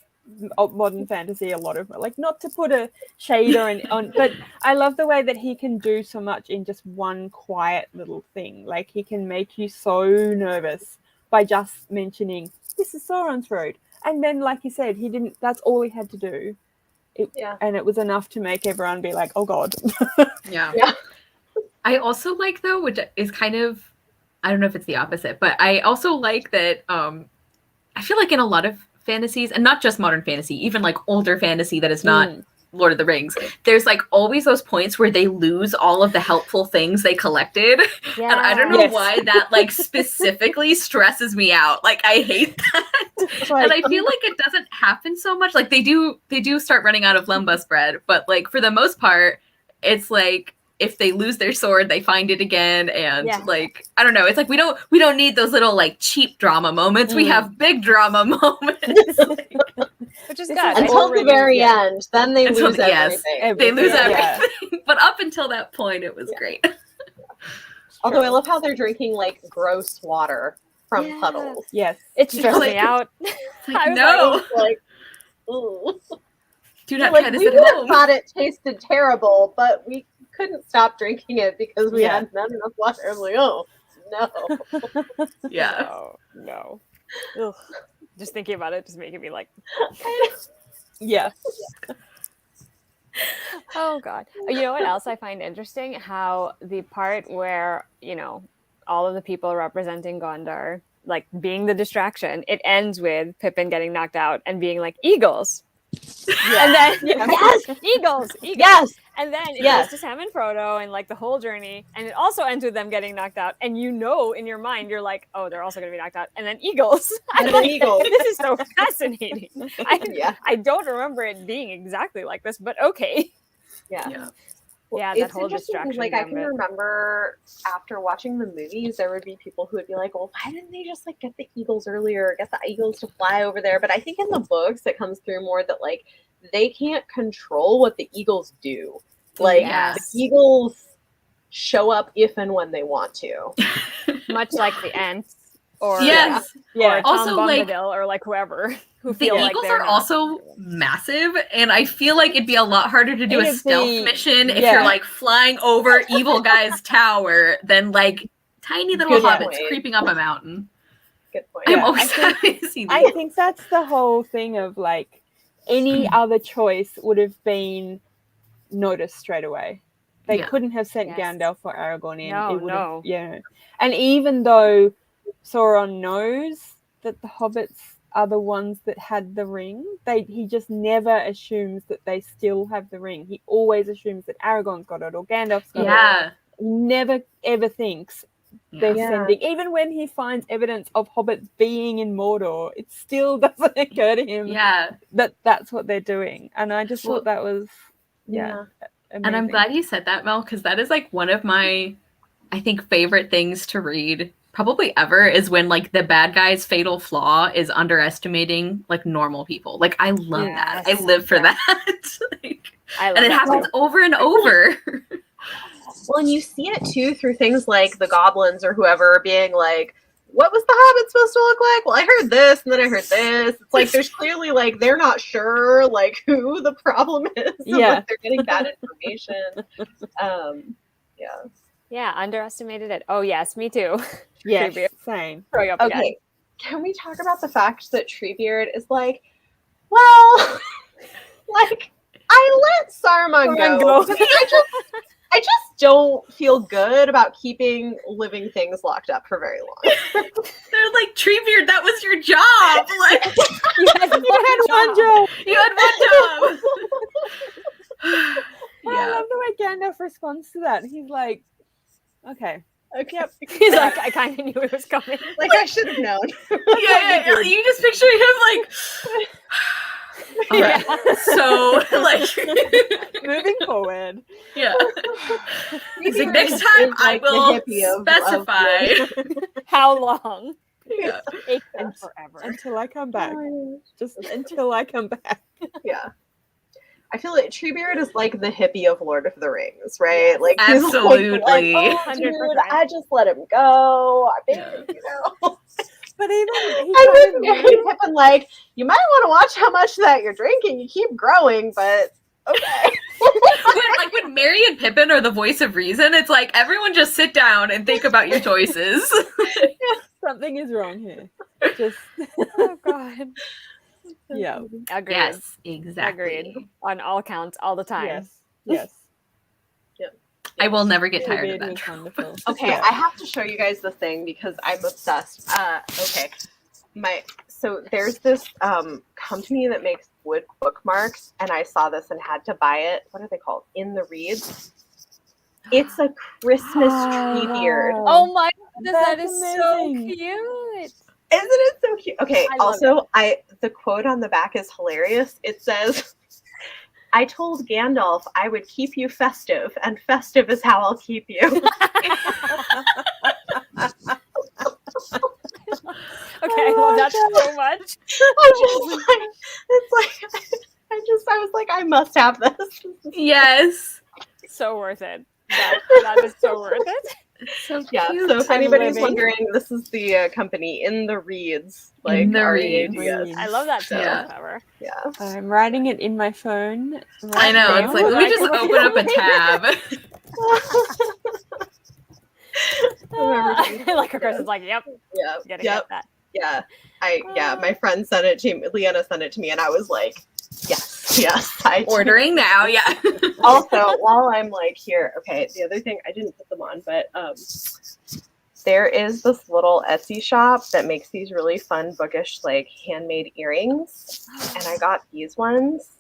modern fantasy a lot of, like, not to put a shade on, but I love the way that he can do so much in just one quiet little thing. Like, he can make you so nervous by just mentioning, this is Sauron's road. And then, like you said, that's all he had to do. And it was enough to make everyone be like, oh God. Yeah. Yeah. I also like, though, which is kind of, I don't know if it's the opposite, but I also like that I feel like in a lot of fantasies, and not just modern fantasy, even like older fantasy that is not Lord of the Rings, there's like always those points where they lose all of the helpful things they collected. Yeah. And I don't know why that like specifically stresses me out. Like, I hate that. And I feel like it doesn't happen so much. Like, they do start running out of lembas bread, but like for the most part, it's like if they lose their sword, they find it again, and like, I don't know. It's like we don't need those little like cheap drama moments. We have big drama moments, which is good until the very end. Then they lose everything. They lose everything. But up until that point, it was great. Although I love how they're drinking like gross water from puddles. Yes, it stressed me out. Like, no, like, ooh. Do not like, try this we at would have home. thought it tasted terrible, but we couldn't stop drinking it because we had not enough water. I was like, oh no. Yeah. No. Ugh. Just thinking about it just making me like, yeah. Oh God. You know what else I find interesting? How the part where, you know, all of the people representing Gondor, like being the distraction, it ends with Pippin getting knocked out and being like, Eagles. And then Eagles. Yes. And then it goes to Sam and Frodo and like the whole journey, and it also ends with them getting knocked out. And you know, in your mind, you're like, "Oh, they're also going to be knocked out." And then Eagles. And then Eagles. This is so fascinating. I don't remember it being exactly like this, but okay. Yeah. Yeah, Well, that whole distraction. Like, I can remember after watching the movies, there would be people who would be like, well, why didn't they just like get the eagles earlier, get the eagles to fly over there? But I think in the books it comes through more that like they can't control what the eagles do. Like the eagles show up if and when they want to. Much like the ants. Or or also Tom like or like whoever who the feel eagles like they're are also massive, and I feel like it'd be a lot harder to do a stealth mission if you're like flying over evil guy's tower than like Tiny little Good hobbits point. creeping up a mountain. Good point. I'm Yeah, always happy to see these. I think that's the whole thing of like any other choice would have been noticed straight away. They Yeah. couldn't have sent Yes. Gandalf or Aragorn in. No, It would no. have, yeah. And even though Sauron knows that the hobbits are the ones that had the ring, he just never assumes that they still have the ring. He always assumes that Aragorn's got it or Gandalf's got it. Yeah. Never ever thinks they're Yeah. sending. Even when he finds evidence of hobbits being in Mordor, it still doesn't occur to him Yeah. that that's what they're doing. And I just thought that was, Yeah. amazing. And I'm glad you said that, Mel, because that is like one of my, I think, favorite things to read probably ever is when like the bad guy's fatal flaw is underestimating like normal people. Like I love that. I Yes. live for Yeah. that. Like, I love and it that happens too. over and over. Well, and you see it too through things like the goblins or whoever being like, what was the Hobbit supposed to look like? Well, I heard this, and then I heard this. It's like there's clearly like they're not sure like who the problem is. And, Yeah. like, they're getting bad information. Yeah. Yeah, underestimated it. Oh yes, me too. Yes, Treebeard same. throwing up again. Okay. Can we talk about the fact that Treebeard is like, well, like I let Saruman go. Because I just don't feel good about keeping living things locked up for very long. They're like, Treebeard, that was your job. Like, You had one job. you had one job. I Yeah. love the way Gandalf responds to that. He's like, okay. Okay. Yep. He's like, I kind of knew it was coming. Like I should have known. Yeah. You just picture him like, all right. So, like, Moving forward. yeah. He's like, Treebeard next is time I like the will hippie of- specify. How long? Yeah. Take them forever. Until I come back. Just until I come back. Yeah. I feel like Treebeard is like the hippie of Lord of the Rings, right? Yes. Like he's Absolutely. like, oh, dude, 100%. I just let him go. I mean, you know. But even he I kind would of make knew. Pippin like, you might want to watch how much that you're drinking. You keep growing, but okay. when Merry and Pippin are the voice of reason, it's like everyone just sit down and think about your choices. Something is wrong here. Just Oh god. yeah. Agreed. Yes, exactly. Agreed. On all counts, all the time. Yes. Yes. I will never get tired of Treebeard that was trope. wonderful. Okay, Yeah. I have to show you guys the thing because I'm obsessed. Okay. So there's this company that makes wood bookmarks, and I saw this and had to buy it. What are they called? In the Reeds. It's a Christmas tree beard. Oh my goodness, that That's is so amazing. cute. Isn't it so cute? Okay, I love also the quote on the back is hilarious. It says, I told Gandalf I would keep you festive, and festive is how I'll keep you. Okay, I love that so much. I was like, I must have this. Yes. So worth it. That is so worth it. So Yeah, cute. so if I'm anybody's living. wondering, this is the company In the Reeds. Like In the R-E-A-D-S. Reeds. I love that title Yeah. cover. Yeah. I'm writing it in my phone. I right know. now. It's like, let me just open up a tab. I like her Chris is like, yep, Yeah. gotta Yep. get that. Yeah. My friend sent it to me. Leanna sent it to me, and I was like, yes. I Ordering now, yeah. Also, while I'm like here, okay, the other thing, I didn't put them on, but there is this little Etsy shop that makes these really fun bookish like handmade earrings, and I got these ones.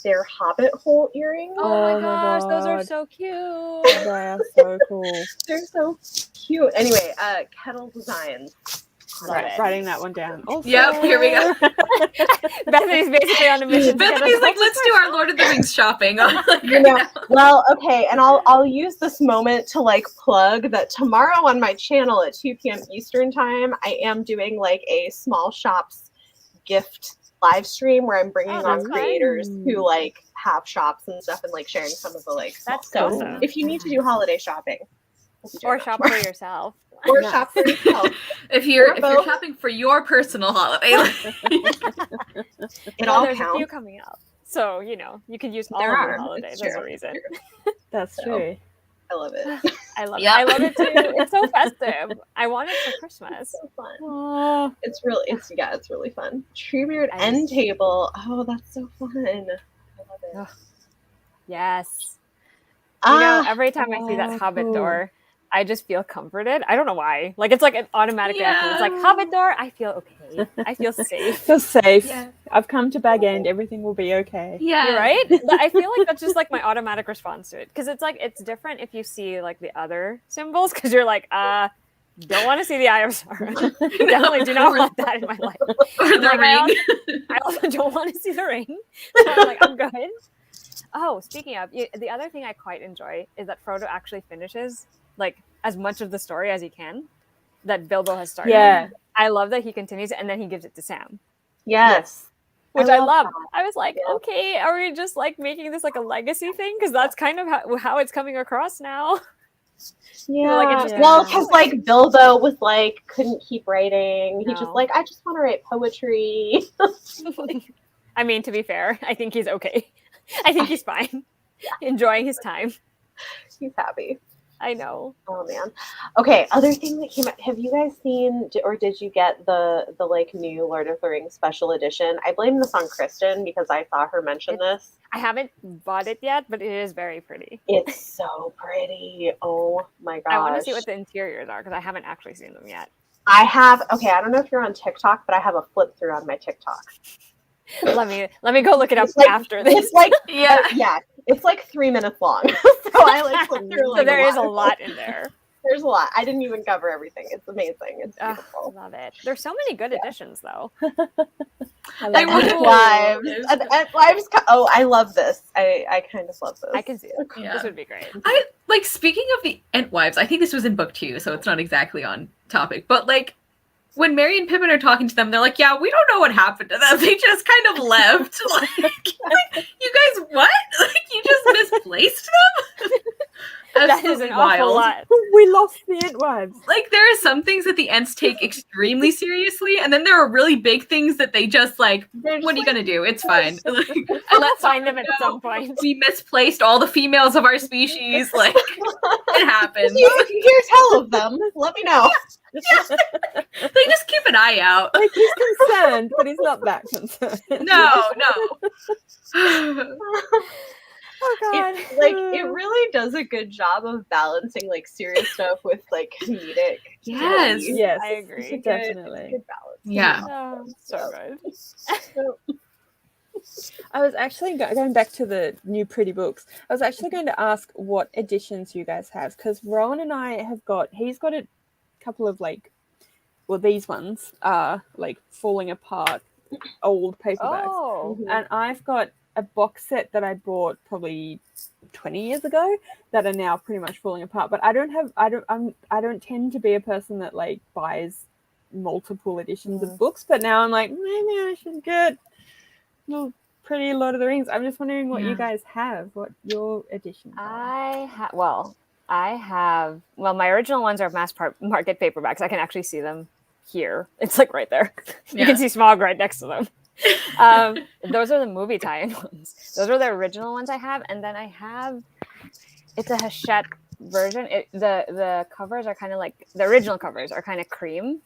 They're Hobbit hole earrings. Oh my my gosh, those are God. so cute. They are so cool. They're so cute. Anyway, Kettle Designs. Love it. Writing that one down. Also, Yep, here we go. Bethany's basically on a mission. to get Bethany's us like, all let's do our Lord of the Rings shopping. You know, well, okay, and I'll use this moment to like plug that tomorrow on my channel at 2 p.m. Eastern time, I am doing like a small shops gift live stream where I'm bringing Oh, on that's fun. creators who like have shops and stuff and like sharing some of the like That's so awesome. if you need to do holiday shopping, we'll be doing Or that shop tomorrow. for yourself. Or Nice. shop for yourself. if you're both. shopping for your personal holiday, It Well, all there's a few counts. coming up. So, you know, you could use all There of are. your holidays It's as a true. reason. That's So, true. I love it. I love Yep. it. I love it too. It's so festive. I want it for Christmas. So fun. Oh, It's really fun. Treebeard I end just- table. Oh, that's so fun. I love it. Ugh. Yes. You know, every time I see that oh, Hobbit cool. door, I just feel comforted. I don't know why. Like it's like an automatic reaction. It's like Yeah. Hobbit door. I feel okay. I feel safe. Feel safe. Yeah. I've come to Bag End. Everything will be okay. Yeah. You're right. But I feel like that's just like my automatic response to it because it's like it's different if you see like the other symbols because you're like don't want to see the Eye of Sauron. Definitely do not want that in my life. Or the Like, ring. I also don't want to see the ring. So I'm like, I'm good. Oh, speaking of, the other thing I quite enjoy is that Frodo actually finishes like as much of the story as he can that Bilbo has started. Yeah. I love that he continues it and then he gives it to Sam, Yes. which I love. that. I was like, Yeah. okay, are we just like making this like a legacy thing? Because that's kind of how it's coming across now. Yeah. Like, it just- Well, because like Bilbo was like couldn't keep writing. He No. just like I just want to write poetry. I mean, to be fair, I think he's okay. I think he's fine, enjoying his time. He's happy. I know. Oh man. Okay. Other thing that came out. Have you guys seen or did you get the like new Lord of the Rings special edition? I blame this on Kristen because I saw her mention this. I haven't bought it yet, but it is very pretty. It's so pretty. Oh my gosh. I want to see what the interiors are because I haven't actually seen them yet. I have. Okay, I don't know if you're on TikTok, but I have a flip through on my TikTok. Let me go look it up It's like- after this. It's like Yeah. yeah, it's like 3 minutes long. So I like flip through like So there a is a lot. lot in there. There's a lot. I didn't even cover everything. It's amazing. It's Ugh, beautiful. love it. There's so many good additions though. I I love would- it. And wives. And wives. Oh, I love this. I kind of love this. I can see it. Yeah. This would be great. I like speaking of the Entwives, I think this was in book 2, so it's not exactly on topic. But like when Merry and Pippin are talking to them, they're like, "Yeah, we don't know what happened to them. They just kind of left. like, you guys, what? Like, you just misplaced them? That is Absolutely an awful lot. We lost the Entwives. Like, there are some things that the Ents take extremely seriously, and then there are really big things that they just like. They're What are just you gonna do? It's fine. Like, And let's find them at some point. we misplaced all the females of our species. Like, it happens. If you hear tell of them, let me know. They just keep an eye out. Like he's concerned, but he's not that concerned. No. Oh god. It really does a good job of balancing like serious stuff with like comedic. Yes. relief. Yes, I agree. It's a definitely. good balance. Yeah. Oh, so good. I was actually going back to the new pretty books. I was actually going to ask what editions you guys have because Rowan and I have got. He's got a couple of like, well, these ones are like falling apart, old paperbacks, Oh, and I've got a box set that I bought probably 20 years ago that are now pretty much falling apart. But I don't tend to be a person that like buys multiple editions of books. But now I'm like, maybe I should get little pretty Lord of the Rings. I'm just wondering what Yeah. you guys have, what your editions are. I have my original ones are mass market paperbacks. I can actually see them here. It's like right there. You Yeah. can see Smeagol right next to them. Those are the movie tie-in ones. Those are the original ones I have, and then I have it's a Hachette version. The covers are kind of like the original covers are kind of cream.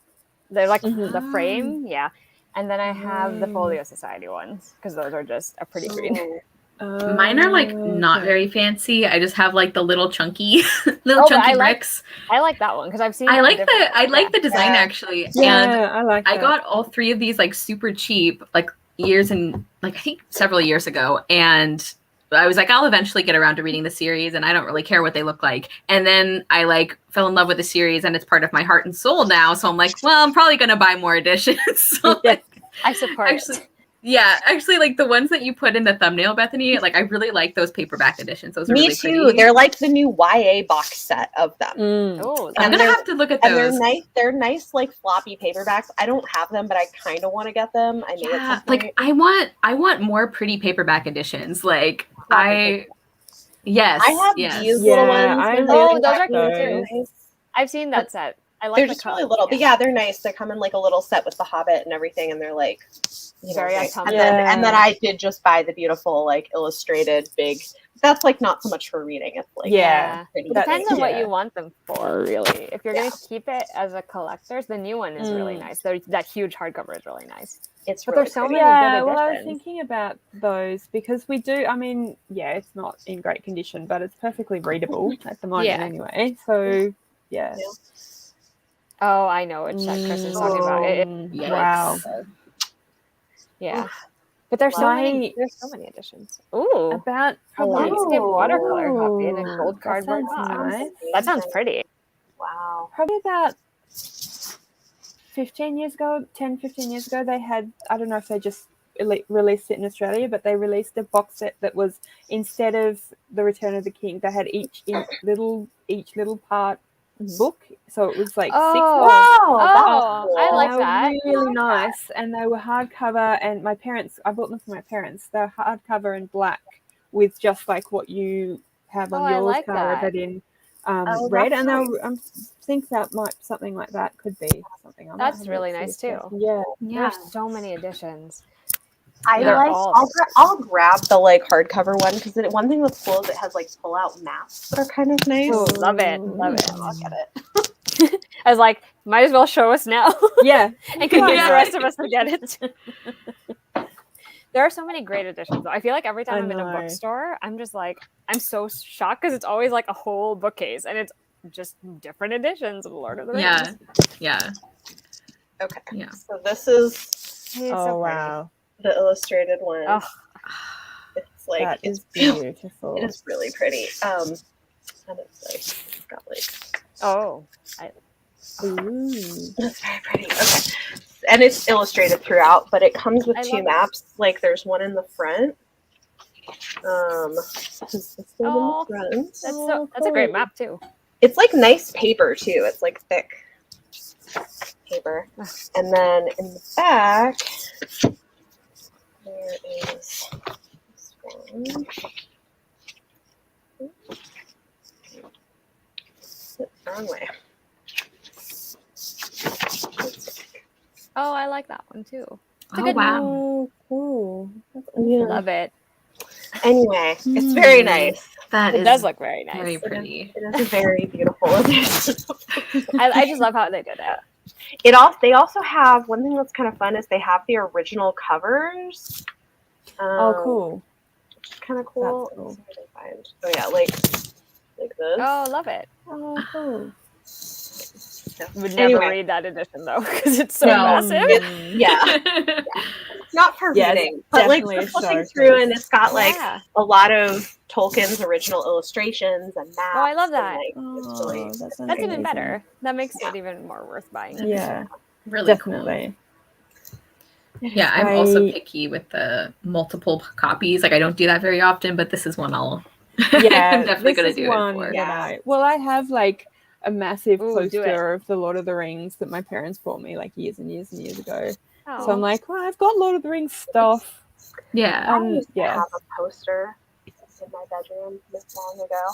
They're like the frame, yeah. And then I have the Folio Society ones because those are just a pretty green. Mine are like not Okay. very fancy. I just have like the little chunky, but I like- bricks. I like that one because I've seen. I like different the I like the ones. design Yeah. actually. And Yeah, I like I that. got all 3 of these like super cheap, like years and like I think several years ago, and I was like, I'll eventually get around to reading the series, and I don't really care what they look like. And then I like fell in love with the series, and it's part of my heart and soul now. So I'm like, well, I'm probably gonna buy more editions. So, Yeah. I support actually, it. yeah, actually, like the ones that you put in the thumbnail, Bethany, like I really like those paperback editions. Those are Me really too. pretty. They're like the new YA box set of them. Oh, I'm and gonna they're- have to look at And they're those. nice. They're nice, like floppy paperbacks. I don't have them, but I kind of want to get them. I may at Yeah, some point. like I want more pretty paperback editions. Like Floppy yes, I have yes. these Yeah, little ones. I with really Oh, the those are back cute that too. I've seen that set. I like They're the just really cups, little, but yeah, they're nice. They come in like a little set with the Hobbit and everything, and they're like, Very nice. autumnal. And then I did just buy the beautiful like illustrated big. That's like not so much for reading. It's like Yeah. pretty It depends on what yeah. you want them for, really. If you're going to keep it as a collector's, the new one is really nice. That huge hardcover is really nice. It's But really there's so pretty. many Yeah, good well, I was editions. thinking about those because we do. I mean, yeah, it's not in great condition, but it's perfectly readable at the moment, anyway. So, yeah. Oh, I know which Chris is talking about. Wow. Yeah. But there's so many editions. Ooh. About A landscape watercolor copy in a gold cardboard sounds box. nice. That sounds pretty. Wow. Probably about 15 years ago, they had, I don't know if they just released it in Australia, but they released a box set that was, instead of The Return of the King, they had each little part book. So it was like 6 books. Wow, I like that. They were really nice, and they were hardcover. And I bought them for my parents. They're hardcover and black with just like what you have on yours, like Cara, that. but in red. And I think that something like that could be something. That's really nice too. Yeah. There's so many editions. I'll grab the like hardcover one because one thing that's cool is it has like pull out maps that are kind of nice. Ooh, love it. I'll get it. I was like, might as well show us now. Yeah. And convince the rest of us to get it. There are so many great editions though. I feel like every time I'm in a bookstore, I'm just like, I'm so shocked because it's always like a whole bookcase and it's just different editions of The Lord of the Rings. Yeah. Okay. Yeah. So this is Wow. the illustrated one. Oh. It's like That is beautiful. It is really pretty. And it's like got like that's very pretty. Okay. And it's illustrated throughout, but it comes with two maps. Like there's one in the front. This in the front. That's a great map too. It's like nice paper too. It's like thick paper. And then in the back there is this one. Wrong way. Oh, I like that one too. Wow. Cool. Love it. Anyway, it's very nice. It does look very nice. Very pretty. It is a very beautiful edition. I just love how they did it. They also have one thing that's kind of fun is they have the original covers. Cool. Which is kind of cool. Cool. Oh yeah, like this. Oh, love it. Oh, cool. Would never read that edition though because it's so massive. Yeah. Not for reading, but like flipping through, and it's got like a lot of Tolkien's original illustrations and maps. Oh, I love that. And, like, that's even better. That makes it even more worth buying. Yeah, really definitely. Cool. Yeah, I'm also picky with the multiple copies. Like I don't do that very often, but this is one I'm definitely gonna do it for. I have like a massive poster of the Lord of the Rings that my parents bought me like years and years and years ago. So I'm like, well, I've got Lord of the Rings stuff. Yeah. I used to have a poster in my bedroom this long ago.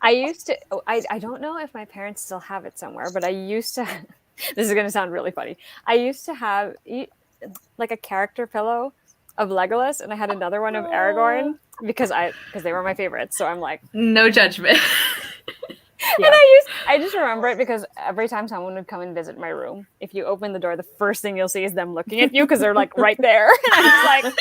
I used to, I don't know if my parents still have it somewhere, but I used to, this is going to sound really funny. I used to have like a character pillow of Legolas, and I had another one of Aragorn because they were my favorites. So I'm like, no judgment. Yeah. And I just remember it because every time someone would come and visit my room, if you open the door, the first thing you'll see is them looking at you because they're like right there. And I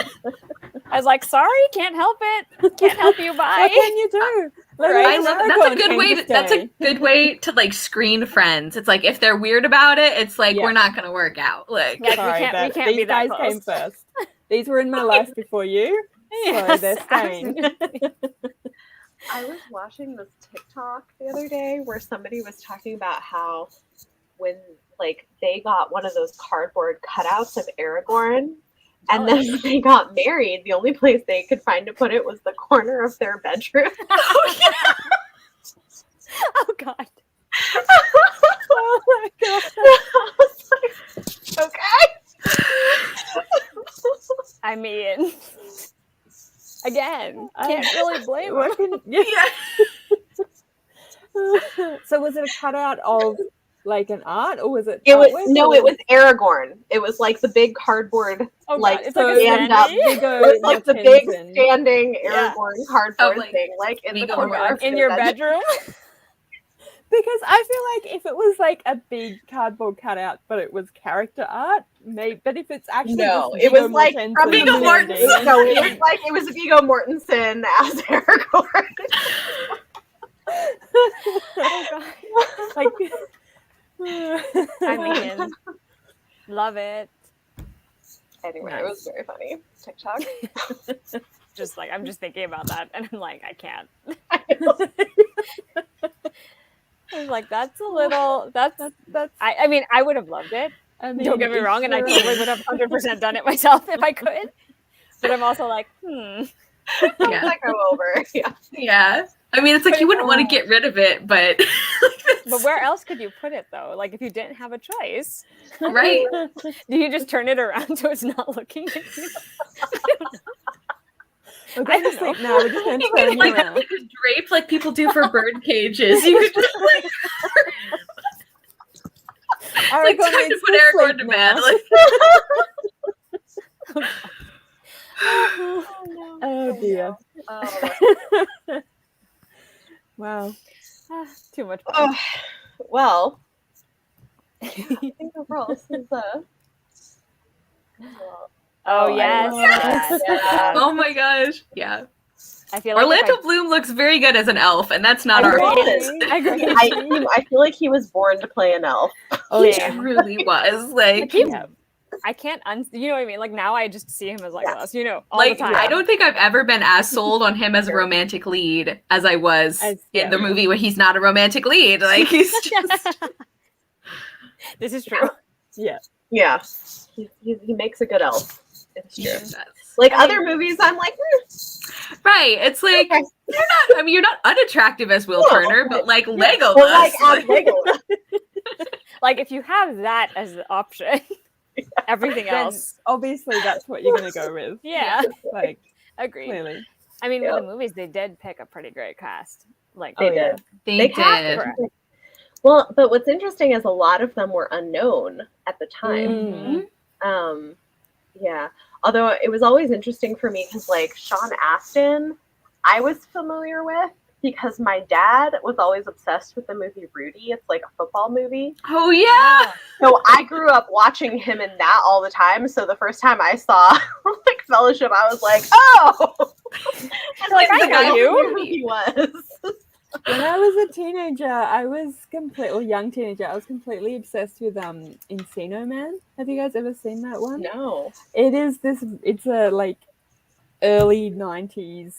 was like, sorry, can't help it. Can't help you buy. What can you do? I love that. That's a good way to like screen friends. It's like if they're weird about it, it's like we're not gonna work out. Like we can't these be that guys close. came first. These were in my life before you. So they're staying. I was watching this TikTok the other day where somebody was talking about how when like they got one of those cardboard cutouts of Aragorn and then when they got married, the only place they could find to put it was the corner of their bedroom. Oh, yeah. Oh God. Oh my God. I was like, okay. I mean, again, can't really blame them. So was it a cutout of like an art, or was it? It was artwork, no, or it was Aragorn. It was like the big cardboard, Oh, like God, it's like a stand up. standee? Viggo It was like the big Mortensen. standing Yeah. Aragorn cardboard like, thing, like in the Smeagol corner Mortensen. of in your bedroom. Because I feel like if it was like a big cardboard cutout, but it was character art, maybe. But if it's actually No, just it was Viggo like Mortensen from Viggo standing- Mortensen. No, it was like it was Viggo Mortensen as Aragorn. Oh, God. like. I mean, love it. Anyway, Nice. it was very funny. TikTok. Just like, I'm just thinking about that, and I'm like, I can't. I'm like, that's a little. That's. I mean, I would have loved it. I mean, Don't get me wrong, and I totally would have 100% done it myself if I could. But I'm also like, Yeah. That go over. Yeah. Yeah. I mean, it's like you wouldn't want to get rid of it, but But where else could you put it though? Like if you didn't have a choice, right? do you just turn it around so it's not looking at you? We're going to sleep now. We're just going to turn Like, around. like a drape, like people do for bird cages. You could just like Aragorn time to needs put to Aragorn sleep to now. bed. Like, Oh dear. Oh, Wow. Too much fun. oh, well, I think overall this is Oh, I yes. love Yes, that. yes. oh my gosh. Yeah. I feel like Orlando Bloom looks very good as an elf, and that's not I our agree. fault. I agree. I feel like he was born to play an elf. Oh He yeah. truly was. Like, I can't, you know what I mean? Like now I just see him as like us, you know, all like the time. I don't think I've ever been as sold on him as a romantic lead as I was in the movie where he's not a romantic lead. Like he's just This is true. Yeah. Yeah, he makes a good elf. It's true. Yes. Like other movies, I'm like, Right. It's like Okay. you're not unattractive as Will No, Turner, but like Legolas. Or like as Legolas. Like if you have that as the option, everything Then else. obviously that's what you're going to go with. Yeah. Like Agreed. clearly. I mean, Yeah. with the movies, they did pick a pretty great cast. Like They Oh, yeah. did. They have did. to. Well, but what's interesting is a lot of them were unknown at the time. Mm. Yeah. Although it was always interesting for me because, like, Sean Astin, I was familiar with because my dad was always obsessed with the movie Rudy. It's like a football movie. Oh yeah. So I grew up watching him in that all the time. So the first time I saw like Fellowship, I was like, oh, and Like, I the know guy you. who he was. When I was a teenager, I was young teenager, I was completely obsessed with Encino Man. Have you guys ever seen that one? No. It's a like early 90s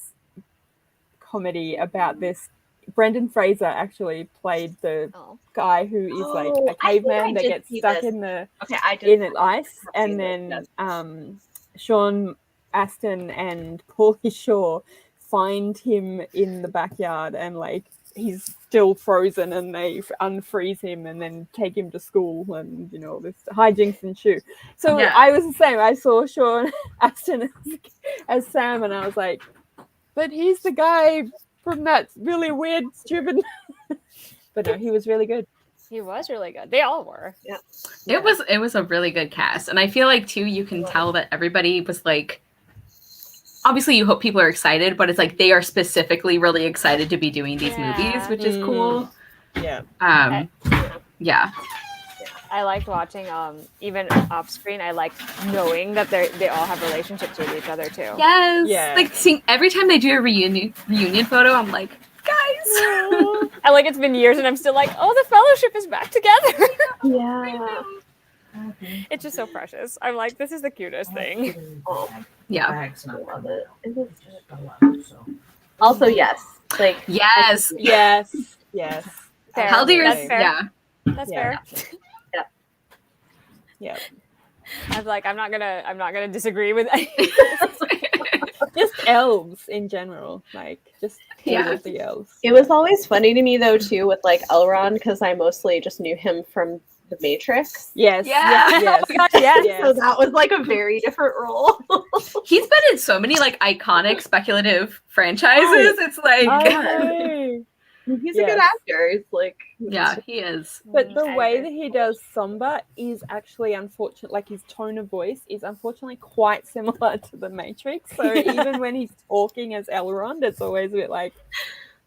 comedy about this. Brendan Fraser actually played the Oh. guy who is like Oh, a I think caveman I that did gets see stuck this. in the Okay, I did. in an ice, I've and seen then this, Sean Astin and Paulie Shaw find him in the backyard, and like he's still frozen, and they unfreeze him and then take him to school, and you know, this hijinks ensue. So Yeah. I was the same. I saw Sean Astin as Sam, and I was like, but he's the guy from that really weird, stupid. But no, he was really good. He was really good. They all were. It was a really good cast, and I feel like too you can tell that everybody was like, obviously you hope people are excited, but it's like they are specifically really excited to be doing these movies, which is cool. Yeah. Yeah. I liked watching, even off screen. I liked knowing that they all have relationships with each other too. Yes. Yeah. Like seeing every time they do a reunion photo, I'm like, guys. And like it's been years, and I'm still like, oh, the Fellowship is back together. Yeah. It's just so precious. I'm like, this is the cutest thing. Yeah. I love it. Also, yes. Like, Yes. Yes. Yes. Fair. Haldir That's is fair. yeah. That's Yeah. fair. Yeah. I was like, I'm not gonna disagree with any. Just elves in general, like just Yeah. with the elves. it was always funny to me, though, too, with, like, Elrond, because I mostly just knew him from The Matrix. Yes. Yeah. Yes. Yes. So that was, like, a very different role. He's been in so many like iconic speculative franchises. It's like Oh, He's a good actor. He's like, Yeah, he is. But the I way agree. that he does Somber is actually unfortunate. Like his tone of voice is unfortunately quite similar to the Matrix. So even when he's talking as Elrond, it's always a bit like,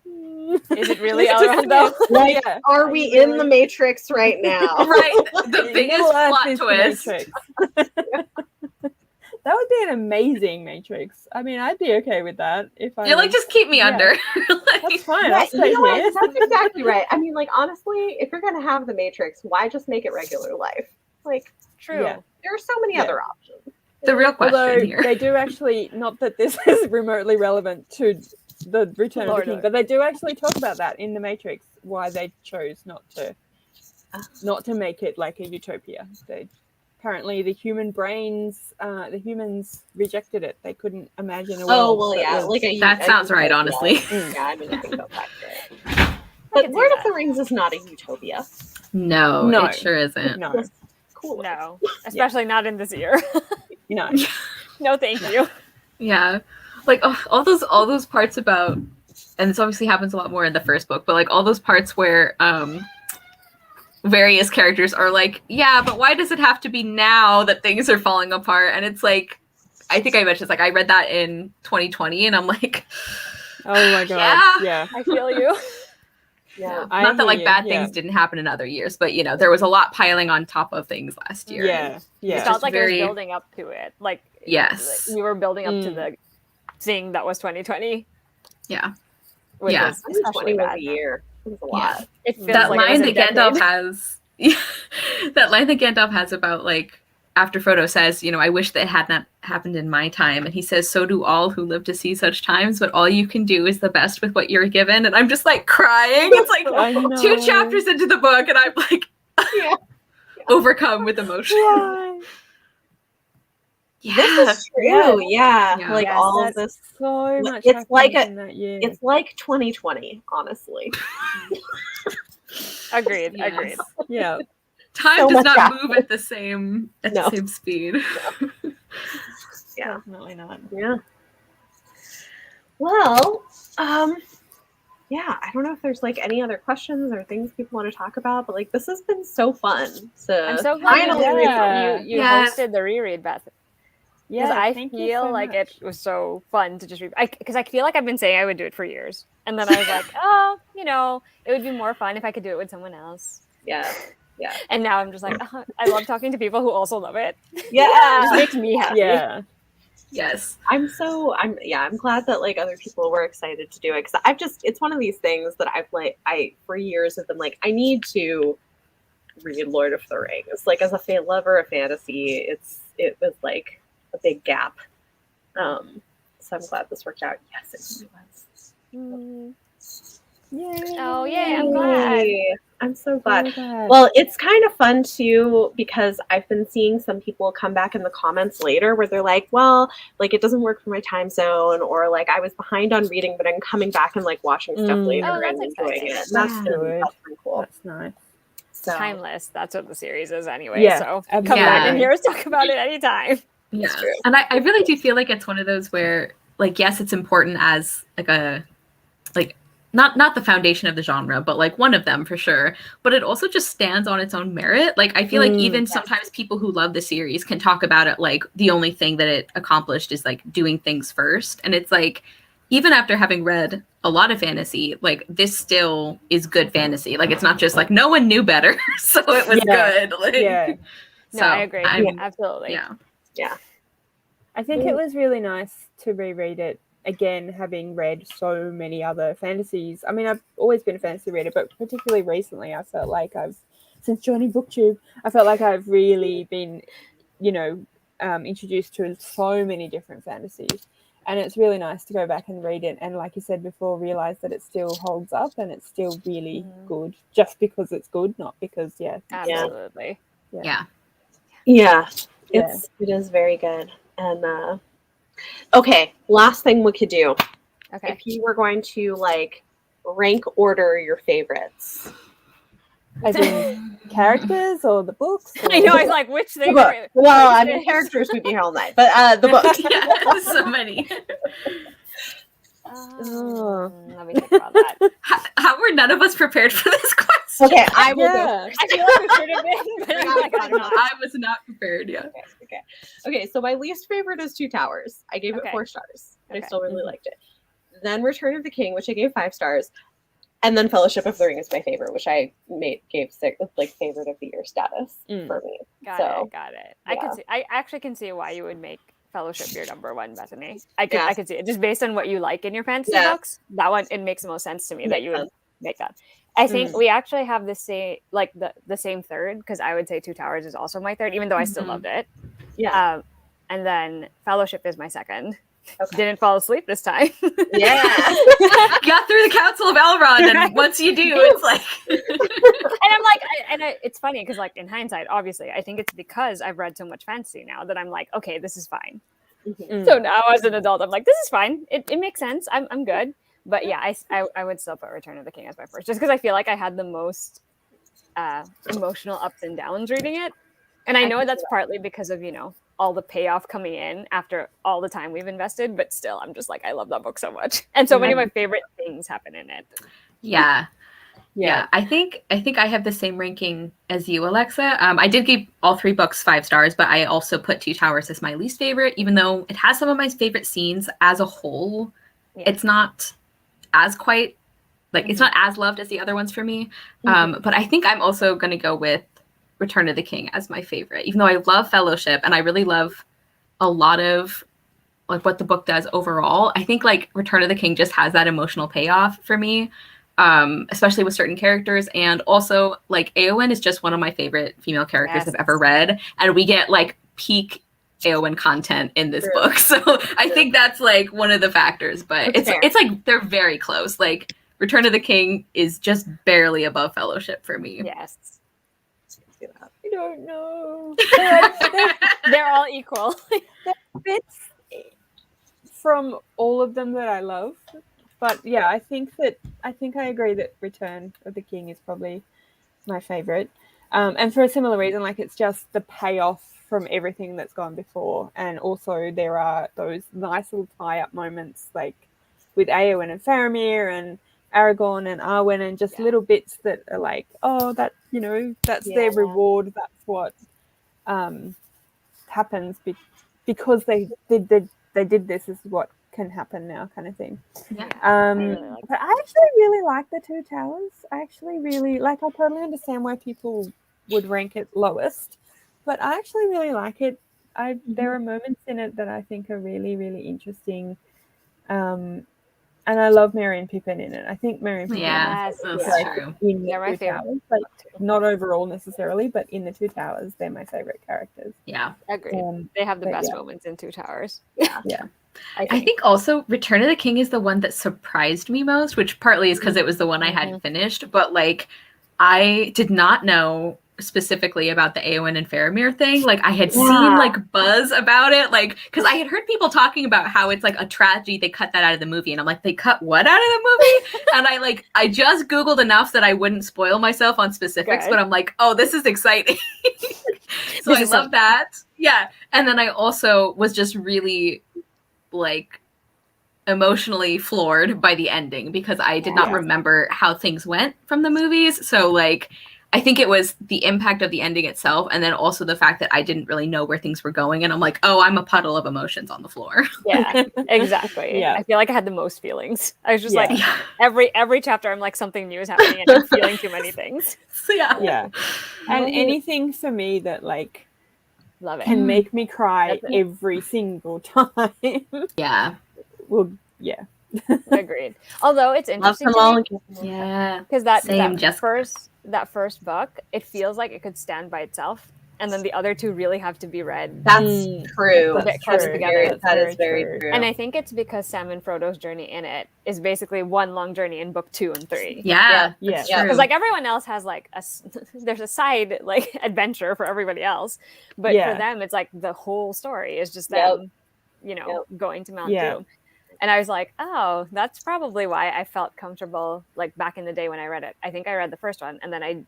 Is it really Elrond though? like, Yeah. are we in the Matrix right now? Right. The biggest Middle-earth plot is the twist. Matrix. That would be an amazing Matrix. I mean, I'd be okay with that if I. You're like, just keep me Yeah. under. Like, That's fine. Yeah, I'll stay you know here. what? That's exactly right. I mean, like, honestly, if you're gonna have the Matrix, why just make it regular life? Like, True. Yeah. there are so many Yeah. other options. the real question Although here. they do actually, not that this is remotely relevant to the Return of Lord, the King, but they do actually talk about that in the Matrix, why they chose not to make it like a utopia. Apparently the humans rejected it. They couldn't imagine a world. Oh well, that yeah, was- like That sounds right, honestly. Yeah, I mean, I think that's accurate. But Lord of the Rings is not a utopia. No, No. it sure isn't. no, It's cool. No, especially not in this year. no. No, thank you. Yeah, like all those parts about, and this obviously happens a lot more in the first book, but like all those parts where various characters are like, yeah, but why does it have to be now that things are falling apart? And it's like, I think I mentioned this, like I read that in 2020, and I'm like, Oh my god. Yeah. Yeah. I feel you. Yeah. I not that hear like you, bad yeah. things didn't happen in other years, but you know, there was a lot piling on top of things last year. Yeah. It Yeah. felt like it very- was building up to it. Like Yes. we were building up to Mm. the seeing that was 2020. Yeah. Which Yeah. was 2020 especially was bad. a year. It was a lot. It feels That like it line was a that Gandalf decade. has, that line that Gandalf has about like after Frodo says, you know, I wish that had not happened in my time, and he says, so do all who live to see such times, but all you can do is the best with what you're given. And I'm just like crying. It's like I know. 2 chapters into the book, and I'm like Yeah. overcome with emotion. Why? Yeah. This is true. Yeah. Yeah. Like Yes, all of That's this. so much. It's like happened in that year. It's like 2020, honestly. Agreed. Yes. Agreed. yeah. Time So does much not happened. move at the same No. speed. Yeah. Definitely not. Yeah. Well, yeah, I don't know if there's like any other questions or things people want to talk about, but like this has been so fun. I'm so glad finally you, read Yeah. you Yes. hosted the reread, Beth. Because Yeah. I thank you feel so like much. it was so fun to just read. Because I feel like I've been saying I would do it for years. And then I was like, oh, you know, it would be more fun if I could do it with someone else. Yeah. And now I'm just like, oh, I love talking to people who also love it. It Yeah. just makes me happy. Yeah. Yes. I'm glad that like other people were excited to do it because it's one of these things that I for years have been like, I need to read Lord of the Rings. Like as a lover of fantasy, it was like a big gap. So I'm glad this worked out. Yes, it really was. Mm. Yay. Oh, yay, I'm glad. Yay. I'm so glad. So glad. Well, it's kind of fun too because I've been seeing some people come back in the comments later where they're like, well, like it doesn't work for my time zone, or like I was behind on reading, but I'm coming back and like watching stuff later Oh, that's and enjoying exciting. it. And that's Good. been cool. That's nice. So Timeless. That's what the series is anyway. Yeah, So absolutely. come back Yeah. and hear us talk about it anytime. Yeah. true. And I really do feel like it's one of those where, like, yes, it's important as like a not the foundation of the genre, but like one of them for sure. But it also just stands on its own merit. Like I feel like even sometimes people who love the series can talk about it like the only thing that it accomplished is like doing things first. And it's like even after having read a lot of fantasy, like this still is good fantasy. Like it's not just like no one knew better, so it was Yeah. good. Like, Yeah. No, I agree. I'm- Absolutely. yeah. I think it was really nice to reread it again, having read so many other fantasies. I mean, I've always been a fantasy reader, but particularly recently, I felt like since joining BookTube, I felt like I've really been, introduced to so many different fantasies. And it's really nice to go back and read it. And like you said before, realize that it still holds up and it's still really good just because it's good, not because, Absolutely. Yeah. it is very good. And okay, last thing we could do. Okay. If you were going to like rank order your favorites. As in characters or the books? Or... I know. I was like, which The thing? book. Well, I mean, characters would be here all night, but the book. Yeah, so many. Let me think about that. How were none of us prepared for this question? Okay, I will go. Yeah. I feel like we should have been, but I'm like, I'm not. I was not prepared. Yeah. Okay, so my least favorite is Two Towers. I gave it Okay. 4 stars. I Okay. still really liked it. Then Return of the King, which I gave 5 stars. And then Fellowship of the Ring is my favorite, which I gave 6, like favorite of the year status for me. Got it. yeah. I actually can see why you would make Fellowship your number 1, Bethany. I could see it just based on what you like in your fantasy books. That one, it makes the most sense to me that you would make that. I think we actually have the same, like the same third, because I would say Two Towers is also my third, even though I still loved it. Yeah. And then Fellowship is my second. Okay. Didn't fall asleep this time. Yeah. Got through the Council of Elrond, and once you do, it's like. And I'm like, it's funny because, like, in hindsight, obviously, I think it's because I've read so much fantasy now that I'm like, okay, this is fine. So now, as an adult, I'm like, this is fine. It makes sense. I'm good. But yeah, I would still put Return of the King as my first, just because I feel like I had the most emotional ups and downs reading it. And I know that's partly because of, all the payoff coming in after all the time we've invested, but still, I'm just like, I love that book so much. And so many of my favorite things happen in it. Yeah. I think I have the same ranking as you, Alexa. I did give all 3 books 5 stars, but I also put Two Towers as my least favorite, even though it has some of my favorite scenes as a whole. It's not as quite, like, it's not as loved as the other ones for me. But I think I'm also going to go with Return of the King as my favorite, even though I love Fellowship and I really love a lot of like what the book does overall. I think like Return of the King just has that emotional payoff for me, especially with certain characters. And also like Éowyn is just one of my favorite female characters I've ever read. And we get like peak Éowyn content in this book. So I think that's like one of the factors, but it's like they're very close. Like Return of the King is just barely above Fellowship for me. Yes. I don't know. They're all equal. Bits from all of them that I love, but yeah, I think I agree that Return of the King is probably my favorite, and for a similar reason. Like it's just the payoff from everything that's gone before, and also there are those nice little tie-up moments, like with Éowyn and Faramir and Aragorn and Arwen, and just little bits that are like, oh, that that's their reward. That's what happens because they did this. Is what can happen now, kind of thing. Yeah. But I actually really like the Two Towers. I actually really like. I totally understand why people would rank it lowest, but I actually really like it. There are moments in it that I think are really, really interesting. And I love Merry and Pippin in it. I think Merry and Pippin that's true. in They're the my Two favorite. Towers, like not overall necessarily, but in the Two Towers, they're my favorite characters. Yeah. Agreed. They have the but best moments in Two Towers. Yeah. I think also Return of the King is the one that surprised me most, which partly is because it was the one I hadn't finished, but like I did not know specifically about the Éowyn and Faramir thing. Like I had seen like buzz about it, like because I had heard people talking about how it's like a tragedy. They cut that out of the movie, and I'm like, they cut what out of the movie? And I just Googled enough that I wouldn't spoil myself on specifics, but I'm like, oh, this is exciting. So I love that. Yeah, and then I also was just really like emotionally floored by the ending because I did not remember how things went from the movies. So like I think it was the impact of the ending itself, and then also the fact that I didn't really know where things were going, and I'm like, oh, I'm a puddle of emotions on the floor. Yeah, exactly. I feel like I had the most feelings. I was just like, every chapter, I'm like, something new is happening, and I'm feeling too many things. So, yeah. And anything for me that like love it can make me cry every single time. Yeah. Well, yeah. Agreed. Although it's interesting, because that first book, it feels like it could stand by itself, and then the other two really have to be read. That's true. That is very true. And I think it's because Sam and Frodo's journey in it is basically one long journey in book 2 and 3. Yeah. Because like everyone else has like there's a side like adventure for everybody else, but for them it's like the whole story is just them, going to Mount Doom. And I was like, oh, that's probably why I felt comfortable, like, back in the day when I read it. I think I read the first one, and then I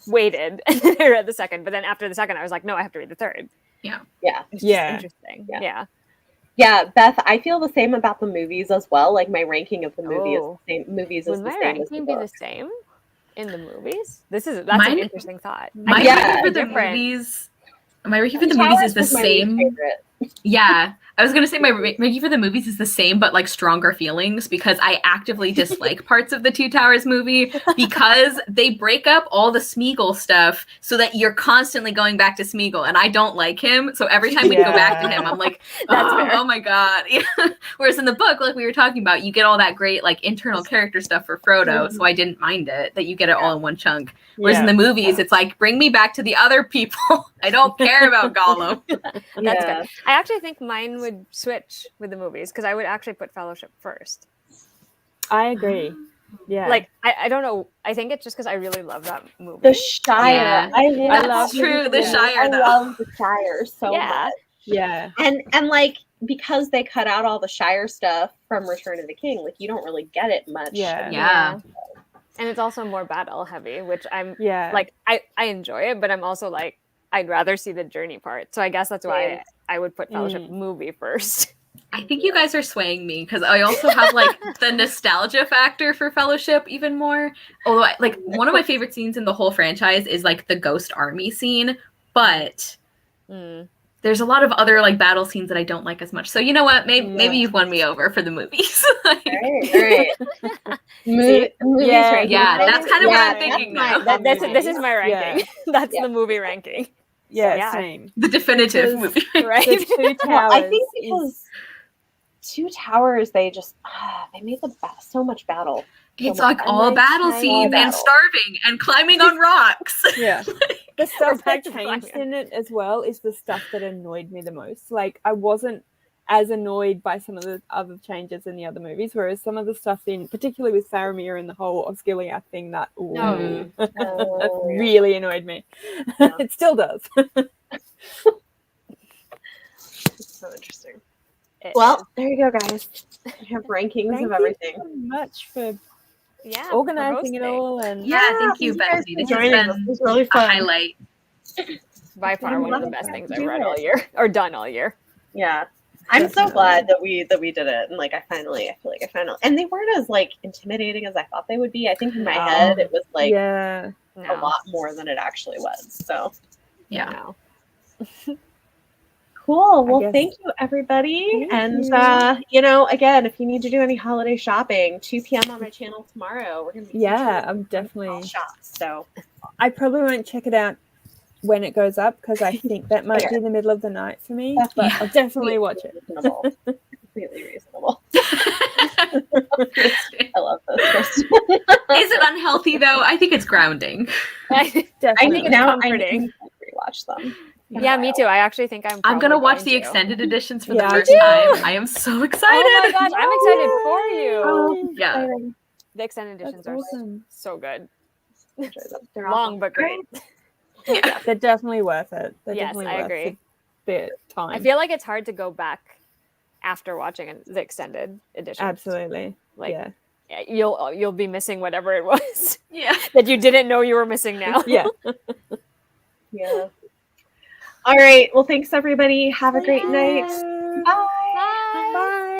waited, and then I read the second. But then after the second, I was like, no, I have to read the third. Yeah. It's just interesting. Yeah. Yeah, Beth, I feel the same about the movies as well. Like my ranking of the Oh. movies Would is the my same as the ranking be the book. same in the movies? That's an Mine- interesting thought. My Yeah. ranking for the Different. movies. My ranking for Two the movies Towers is the was my least same. favorite. Yeah, I was gonna say my ranking for the movies is the same, but like stronger feelings because I actively dislike parts of the Two Towers movie because they break up all the Smeagol stuff so that you're constantly going back to Smeagol, and I don't like him. So every time we go back to him, I'm like, That's fair. oh my god. Yeah. Whereas in the book, like we were talking about, you get all that great like internal character stuff for Frodo, so I didn't mind it that you get it all in one chunk. Whereas in the movies, it's like bring me back to the other people. I don't care about Gollum. That's good. I actually think mine would switch with the movies because I would actually put Fellowship first. I agree. Yeah. Like I don't know. I think it's just because I really love that movie. The Shire. Yeah. I That's love true, the Shire, I though. love the Shire so Yeah. much. Yeah. And like because they cut out all the Shire stuff from Return of the King, like you don't really get it much. Yeah. Yeah. And it's also more battle heavy, which I'm Yeah. like I enjoy it, but I'm also like I'd rather see the journey part. So I guess that's why I would put Fellowship movie first. I think you guys are swaying me because I also have like the nostalgia factor for Fellowship even more. Although, like one of my favorite scenes in the whole franchise is like the Ghost Army scene, but there's a lot of other like battle scenes that I don't like as much. So you know what? Maybe you've won me over for the movies. All right. Movies right Yeah, here. that's kind of what I'm thinking now. This is my ranking. That's Yeah. the movie ranking. Yeah, Yeah. same. The definitive movie. Right? The Two Towers Well, I think is because Two Towers, they just they made so much battle. It's So like much. all And, battle all scenes and battle. starving and climbing on rocks. yeah. The stuff back that to changed Brian. in it as well is the stuff that annoyed me the most. Like I wasn't as annoyed by some of the other changes in the other movies, whereas some of the stuff in, particularly with Faramir and the whole Osgiliath thing, that that really annoyed me. Yeah. It still does. It's so interesting. Well, there you go, guys. We have rankings Thank of you everything. so much for Yeah, organizing it all. And Yeah, thank you, guys Betsy. for This has joining us. been It was really a fun. highlight. by far one of the love best it. things Do I've read it. all year or done all year. Yeah. I'm so glad that we did it, and like I feel like I finally, and they weren't as like intimidating as I thought they would be. I think in my head it was like yeah. a lot more than it actually was. So Yeah. No. cool. Well, guess- thank you, everybody. Thank And you. again, if you need to do any holiday shopping, 2 p.m. on my channel tomorrow. We're gonna be Yeah, I'm all definitely. shops. So I probably won't check it out when it goes up because I think that might be the middle of the night for me. That's But yeah. I'll definitely watch it. reasonable. Completely reasonable. I love this, Kristen. Is it unhealthy though? I think it's grounding. I Definitely. think now I comforting. need to rewatch them. Yeah, me too. I actually think I'm I'm gonna probably watch going the to. extended editions for Yeah, the me first too. time. I am so excited. Oh my gosh, I'm excited for you. Oh, Yeah. exciting. The extended editions That's are awesome. so good. Enjoy them. They're Long awesome. but great. Yeah. They're definitely worth it. They're Yes, definitely I worth agree. the time. I feel like it's hard to go back after watching the extended edition. Absolutely. Like yeah. you'll be missing whatever it was Yeah. that you didn't know you were missing now. Yeah. Yeah. All right. Well, thanks everybody. Have a great night. Bye. Bye.